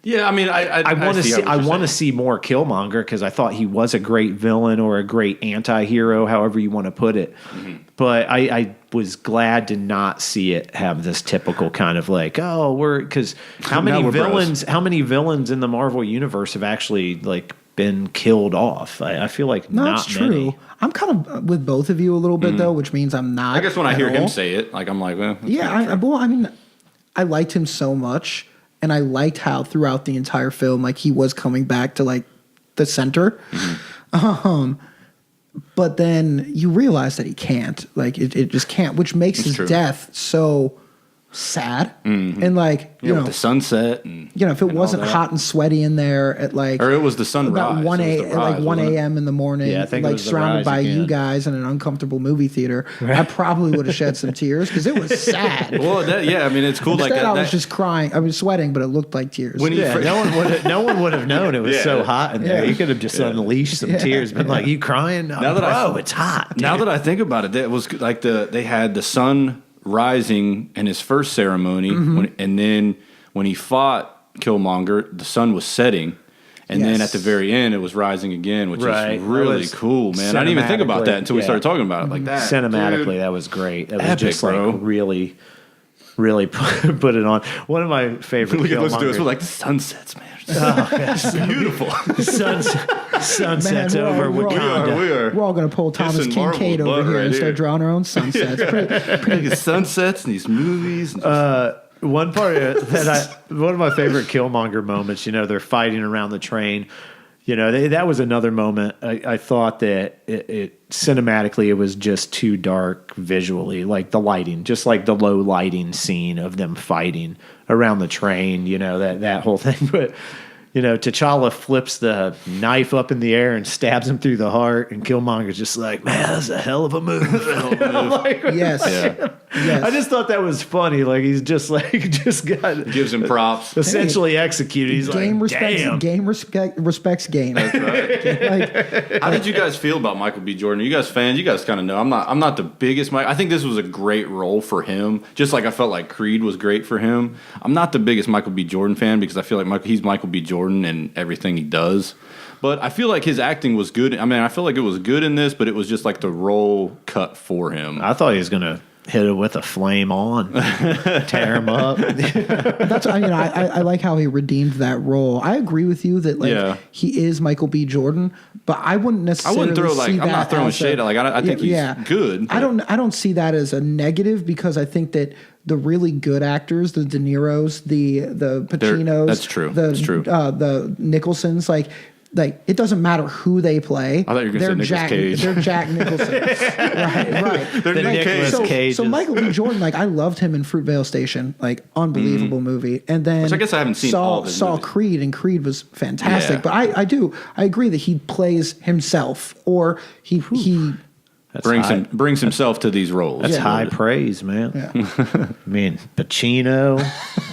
Yeah, I mean, I want to see. what I you're want to saying. see more Killmonger, because I thought he was a great villain or a great anti-hero, however you want to put it. Mm-hmm. But I was glad to not see it have this typical kind of like, because how Now many we're bros. villains? How many villains in the Marvel universe have actually like been killed off? I feel like No, not it's true. many. I'm kind of with both of you a little bit though, which means I'm not. I guess when I at hear him all. say it, like I'm like, well, that's Yeah, kinda true. I mean, I liked him so much, and I liked how throughout the entire film, like he was coming back to like the center. But then you realize that he can't. Like it just can't, which makes his true. death so sad. And like with the sunset and if it and all wasn't that. hot and sweaty in there at like or it was the sunrise. about It was the at like rise, 1 wasn't it? a.m. in the morning, Yeah, I think it like was the surrounded rise by you again. guys in an uncomfortable movie theater, I probably would have shed some tears because it was sad. Well, I mean, it's cool. Instead, Like I was that, just crying. I was sweating, but it looked like tears. when he Yeah, no one would have known it was Yeah. so hot in there. Yeah. You could have just unleashed some tears, been like, "You crying? No, Now that bro, it's hot." Now that I think about it, that was like they had the sun rising in his first ceremony, and then when he fought Killmonger, the sun was setting, and then Yes. at the very end, it was rising again, which Right. is really It was cool, man. I didn't even think about that until we cinematically, started talking about it like that. Cinematically, Dude. that was great. That was Epic, just bro. like really, really put it on. One of my favorite Look at us do it. Killmongers. We're like the sunsets, man. It's beautiful. Sunsets Man, over we're all- Wakanda. we are. We're all going to pull Thomas Kissing Marvel's Kincaid over butt here right and start here. drawing our own sunsets. Like the sunsets and these movies. And just, One part one of my favorite Killmonger moments. They're fighting around the train. That was another moment. I thought that it cinematically it was just too dark visually, like the lighting, just like the low lighting scene of them fighting around the train. That whole thing, but. T'Challa flips the knife up in the air and stabs him through the heart, and Killmonger's just like, man, that's a hell of a move. Like, Yes. yeah. Yes. I just thought that was funny. Like he's just got gives him props. essentially executed. He's game like, respects damn. game respects game. Right. Like, How did you guys feel about Michael B. Jordan? Are you guys fans? You guys kind of know. I'm not the biggest Mike. I think this was a great role for him. Just like I felt like Creed was great for him. I'm not the biggest Michael B. Jordan fan because I feel like he's Michael B. Jordan and everything he does. But I feel like his acting was good. I mean, I feel like it was good in this, but it was just like the role cut for him. I thought he was gonna hit it with a flame on, tear him up. I like how he redeemed that role. I agree with you that Yeah. he is Michael B. Jordan, but I wouldn't I necessarily. wouldn't throw see I'm that not throwing as shade. I think he's good. I don't see that as a negative because I think that the really good actors, the De Niro's, the Pacinos, that's true. The, That's true. The Nicholsons, like it doesn't matter who they play. I thought you were gonna say Nicolas Cage. They're Jack Nicholson. right. They're The Nick Nicolas Cage. Cage. So Michael B. Jordan, I loved him in Fruitvale Station, unbelievable movie. And then Which I guess I haven't seen all of his saw movies. Creed, and Creed was fantastic. Yeah. But I agree that he plays himself, or he brings himself to these roles. That's high praise, man. Yeah. I mean, Pacino,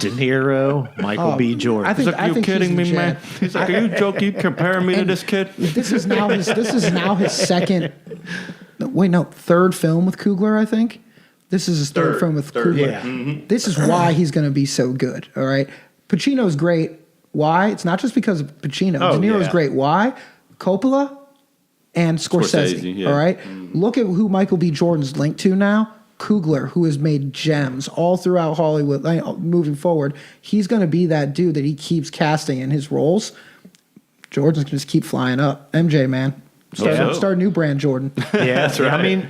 De Niro, Michael B. Jordan. I think, He's like, you kidding me, man? He's like, are you joking? Comparing me to this kid? This is now his second. Wait, no, third film with Coogler. I think this is his third film with Coogler. Yeah. Mm-hmm. This is why he's going to be so good. All right, Pacino's great. Why? It's not just because of Pacino. Oh, De Niro's yeah. great. Why? Coppola and Scorsese. Yeah. All right. Look at who Michael B. Jordan's linked to now. Coogler, who has made gems all throughout Hollywood. Moving forward, he's going to be that dude that he keeps casting in his roles. Jordan's going to just keep flying up. MJ, man. Start a new brand, Jordan. Yeah, That's right. I mean,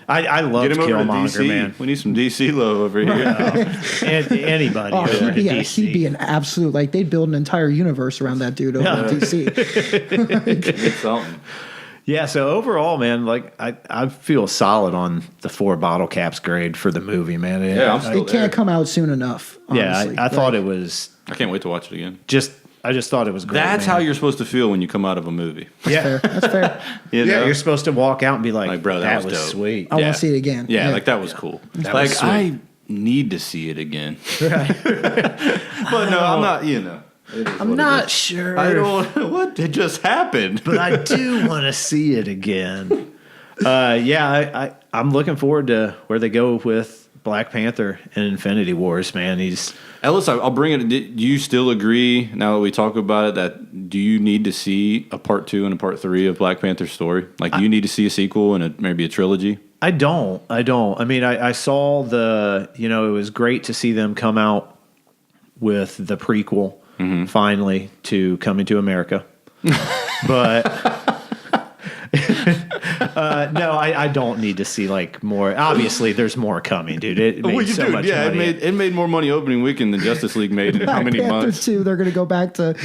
I love Get him over to Killmonger, DC. man. We need some DC love over here. Anybody Oh, over to DC. he'd be an absolute, like, they'd build an entire universe around that dude over in DC. It's something. Yeah, so overall, man, like I feel solid on the 4 bottle caps grade for the movie, man. Yeah, I'm still It can't come out soon enough, honestly. I thought it was I can't wait to watch it again. I just thought it was great. That's man. how you're supposed to feel when you come out of a movie. Yeah. That's fair. You Yeah, know? you're supposed to walk out and be like, Like, bro, that was dope. sweet. I want to see it again. Yeah, like that was cool. That like was sweet. I need to see it again. But no, I'm not. You know, it is I'm what it not is. sure. I don't. What did just happen? But I do want to see it again. I'm looking forward to where they go with Black Panther and Infinity Wars, man. Ellis, I'll bring it. Do you still agree now that we talk about it that do you need to see a part 2 and a part 3 of Black Panther's story? Like, do you need to see a sequel and maybe a trilogy? I don't. I mean, I saw it was great to see them come out with the prequel finally to Coming to America. But no, I don't need to see like more. Obviously, there's more coming, dude. It made so much money. It made more money opening weekend than Justice League made in how many Panther months? 2, they're going to go back to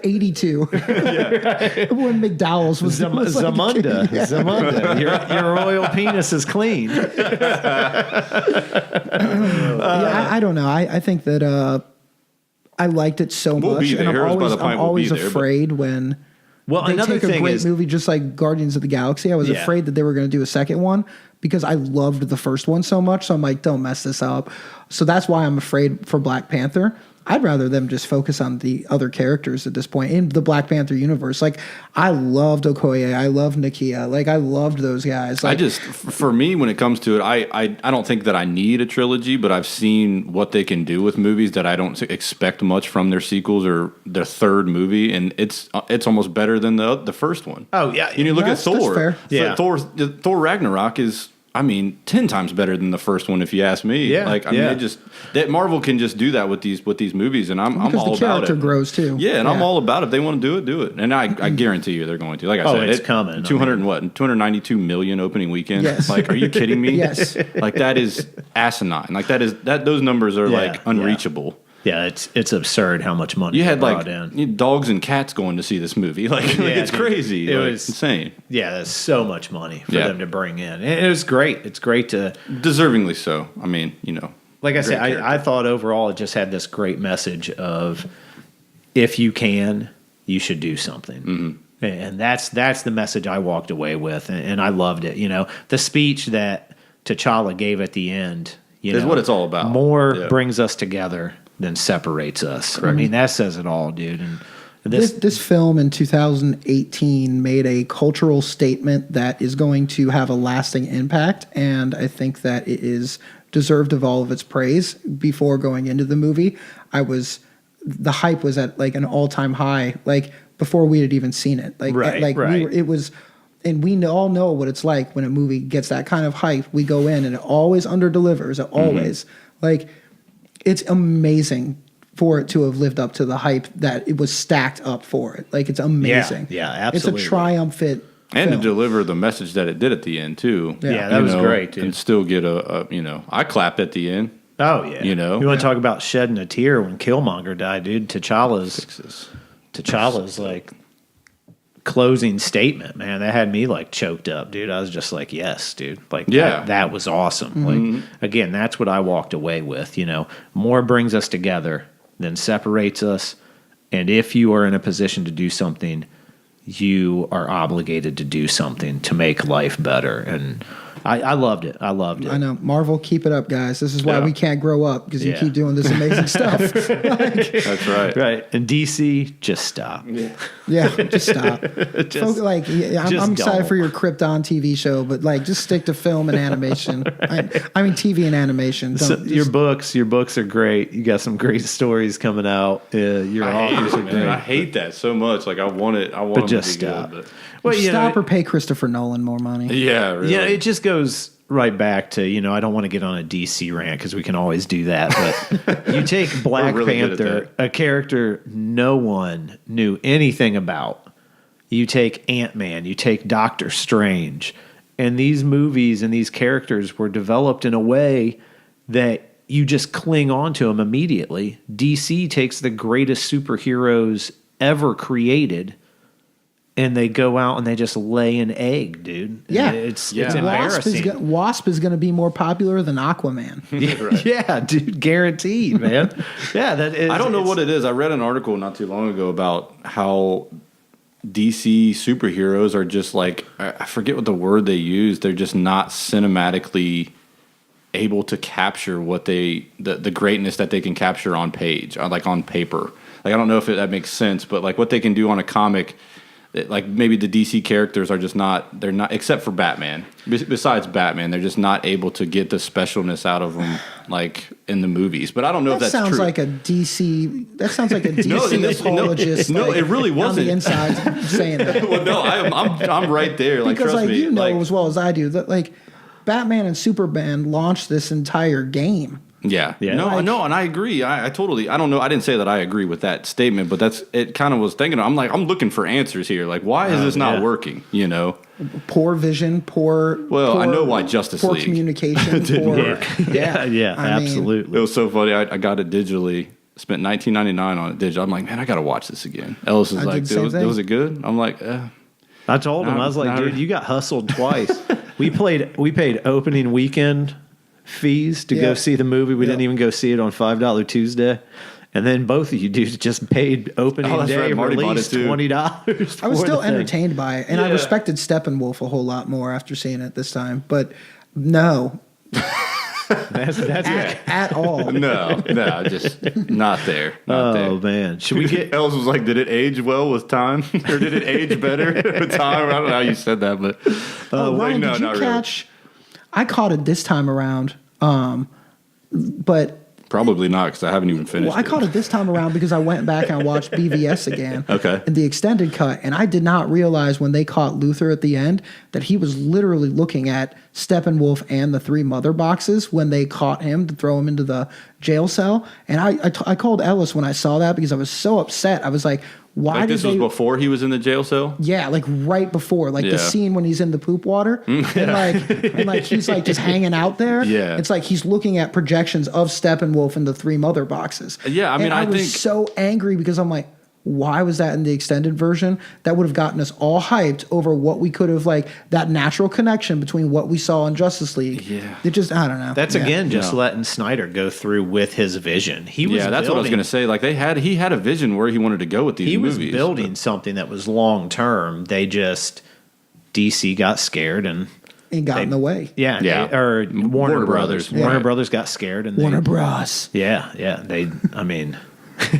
82 when McDowell's was like a kid. Zamunda. Zamunda. Your royal penis is clean. I don't know. I think that I liked it so We'll much, be there. and Heroes by the Pint I'm will be always there, but- afraid when Well, they another take a thing great is, movie just like Guardians of the Galaxy. I was Yeah. afraid that they were going to do a second one because I loved the first one so much. So I'm like, don't mess this up. So that's why I'm afraid for Black Panther. I'd rather them just focus on the other characters at this point in the Black Panther universe. Like, I loved Okoye. I loved Nakia. Like, I loved those guys. Like, For me, when it comes to it, I don't think that I need a trilogy, but I've seen what they can do with movies that I don't expect much from their sequels or their third movie, and it's almost better than the first one. Oh, yeah. You look at That's Thor. fair. Yeah. Thor Ragnarok is, 10 times better than the first one, if you ask me. Yeah, That Marvel can just do that with these movies, and I'm because all the about character it. grows too. Yeah, and I'm all about it. If they want to do it, and I guarantee you they're going to. Like I said, it's coming. 292 million opening weekend. Yes. Like, are you kidding me? Yes. Like, that is asinine. Like, those numbers are like unreachable. Yeah, it's absurd how much money You they had brought like in. dogs and cats going to see this movie. Like, it's dude. crazy. It Like, was insane. Yeah, that's so much money for Yeah. them to bring in. And it was great. It's great to, Deservingly so. like I said, Great I thought overall it just had this great message of if you can, you should do something. Mm-hmm. And that's the message I walked away with, and I loved it. The speech that T'Challa gave at the end, Is what it's all about. More Yeah. brings us together than separates us. I mean, that says it all, dude. And This film in 2018 made a cultural statement that is going to have a lasting impact, and I think that it is deserved of all of its praise. Before going into the movie, the hype was at like an all-time high, like before we had even seen it. Like, Right. it was, and we all know what it's like when a movie gets that kind of hype. We go in and it always under-delivers. It always like. It's amazing for it to have lived up to the hype that it was stacked up for it. Like, it's amazing. Yeah, absolutely. It's a triumphant And film. to deliver the message that it did at the end too. Yeah, that was great, dude. And still get I clapped at the end. Oh yeah, You know? you want to talk about shedding a tear when Killmonger died, dude? T'Challa's like closing statement, man. That had me like choked up, dude. I was just like, yes, dude. Like, that was awesome. Like, again, that's what I walked away with. More brings us together than separates us. And if you are in a position to do something, you are obligated to do something to make life better. And I loved it. I loved it. I know. Marvel, keep it up, guys. This is why we can't grow up, because you keep doing this amazing stuff. That's right. Right. And DC, just stop. Yeah, just stop. I'm excited don't. for your Krypton TV show, but just stick to film and animation. I mean, TV and animation. Your books are great. You got some great stories coming out. Your authors are great. I hate that so much. Like I want them just to be stop. good. Well, stop or pay Christopher Nolan more money. Yeah, really. Yeah, it just goes right back to, I don't want to get on a DC rant because we can always do that. But you take Black really good at Panther, a character no one knew anything about. You take Ant-Man, you take Doctor Strange, and these movies and these characters were developed in a way that you just cling on to them immediately. DC takes the greatest superheroes ever created, and they go out and they just lay an egg, dude. Yeah. It's embarrassing. Wasp is going to be more popular than Aquaman. Yeah, dude, guaranteed, man. Yeah, that is. I don't know what it is. I read an article not too long ago about how DC superheroes are just like, I forget what the word they use. They're just not cinematically able to capture what the greatness that they can capture on page, or like on paper. Like, I don't know if that makes sense, but like what they can do on a comic, like maybe the DC characters are just not, they're not, except for Batman. Besides Batman, they're just not able to get the specialness out of them like in the movies. But I don't know if that's true. That sounds like a DC apologist. No, it really wasn't. On the inside saying that. Well, no, I'm right there. Like, because trust me, as well as I do that Batman and Superman launched this entire game. Yeah. No, and I agree. I totally, I don't know. I didn't say that I agree with that statement, but it kind of was thinking, I'm looking for answers here. Like, why is this not working? Poor vision, I know why Justice poor League communication didn't work. Yeah, absolutely. It was so funny. I got it digitally, spent $19.99 on it digital. I'm like, man, I got to watch this again. Ellis is like, was it good? I'm like, I told him, I was like, dude, you got hustled twice. We paid opening weekend fees to go see the movie. We didn't even go see it on $5 Tuesday. And then both of you dudes just paid opening day release $20. I was still entertained by it, and I respected Steppenwolf a whole lot more after seeing it this time. But no. That's at all. No, just not there. Man. Should we get Ellis was like, did it age well with time? Or did it age better with time? I don't know how you said that, but Ryan, did you catch? Really. I caught it this time around, but probably not because I haven't even finished. Well, I caught it this time around because I went back and watched BVS again. Okay. In the extended cut, and I did not realize when they caught Luthor at the end that he was literally looking at Steppenwolf and the 3 mother boxes when they caught him to throw him into the jail cell. And I called Ellis when I saw that because I was so upset. I was like, why like did this was before he was in the jail cell? Yeah, like right before, the scene when he's in the poop water, and he's like just hanging out there. Yeah, it's like he's looking at projections of Steppenwolf in the 3 mother boxes. Yeah, I mean, I was so angry because I'm like, why was that in the extended version? That would have gotten us all hyped over what we could have, that natural connection between what we saw in Justice League. Yeah. It just, I don't know. That's again just letting Snyder go through with his vision. That's what I was going to say. Like he had a vision where he wanted to go with these movies. He was building something that was long term. DC got scared and got in the way. Yeah. Or Warner Brothers. Yeah. Warner Brothers got scared and Warner Bros. Yeah.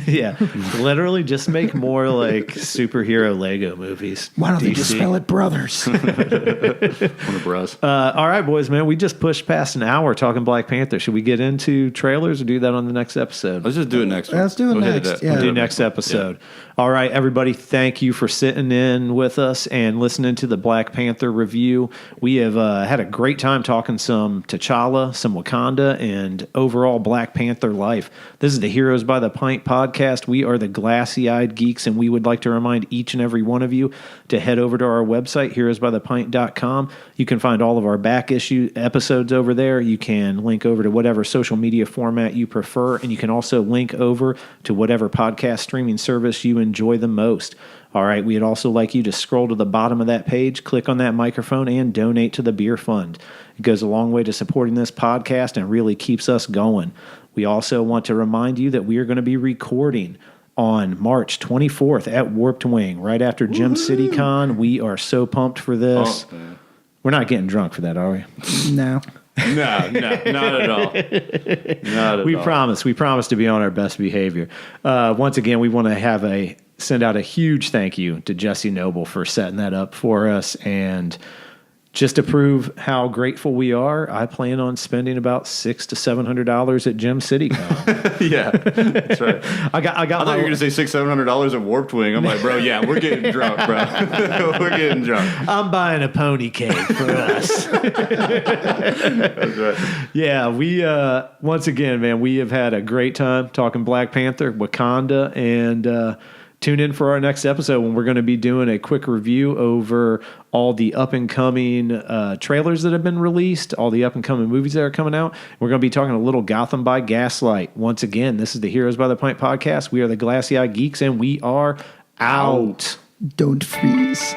Yeah, literally just make more superhero Lego movies. Why don't they just spell it Brothers? Warner Bros. All right, boys, man, we just pushed past an hour talking Black Panther. Should we get into trailers or do that on the next episode? Let's just do it next one. Let's do it next. We'll do next episode. Yeah. All right, everybody, thank you for sitting in with us and listening to the Black Panther review. We have had a great time talking some T'Challa, some Wakanda, and overall Black Panther life. This is the Heroes by the Pint podcast. We are the glassy-eyed geeks, and we would like to remind each and every one of you to head over to our website, heroesbythepint.com. You can find all of our back issue episodes over there. You can link over to whatever social media format you prefer, and you can also link over to whatever podcast streaming service you enjoy the most. All right, we'd also like you to scroll to the bottom of that page, click on that microphone, and donate to the beer fund. It goes a long way to supporting this podcast and really keeps us going. We also want to remind you that we are going to be recording on March 24th at Warped Wing, right after Gem City Con. We are so pumped for this. Oh, man. We're not getting drunk for that, are we? No. No, not at all. Not at We all. promise. We promise to be on our best behavior. Once again, we want to send out a huge thank you to Jesse Noble for setting that up for us. And just to prove how grateful we are, I plan on spending about $600 to $700 at Gem City Con. Yeah, that's right. I thought you were going to say $600-700 at Warped Wing. I'm like, bro, yeah, we're getting drunk, bro. We're getting drunk. I'm buying a pony cake for us. That's right. Yeah, we once again, man, we have had a great time talking Black Panther, Wakanda, and tune in for our next episode when we're going to be doing a quick review over all the up-and-coming trailers that have been released, all the up-and-coming movies that are coming out. We're going to be talking a little Gotham by Gaslight. Once again, this is the Heroes by the Pint podcast. We are the Glassy Eye Geeks, and we are out. Don't freeze.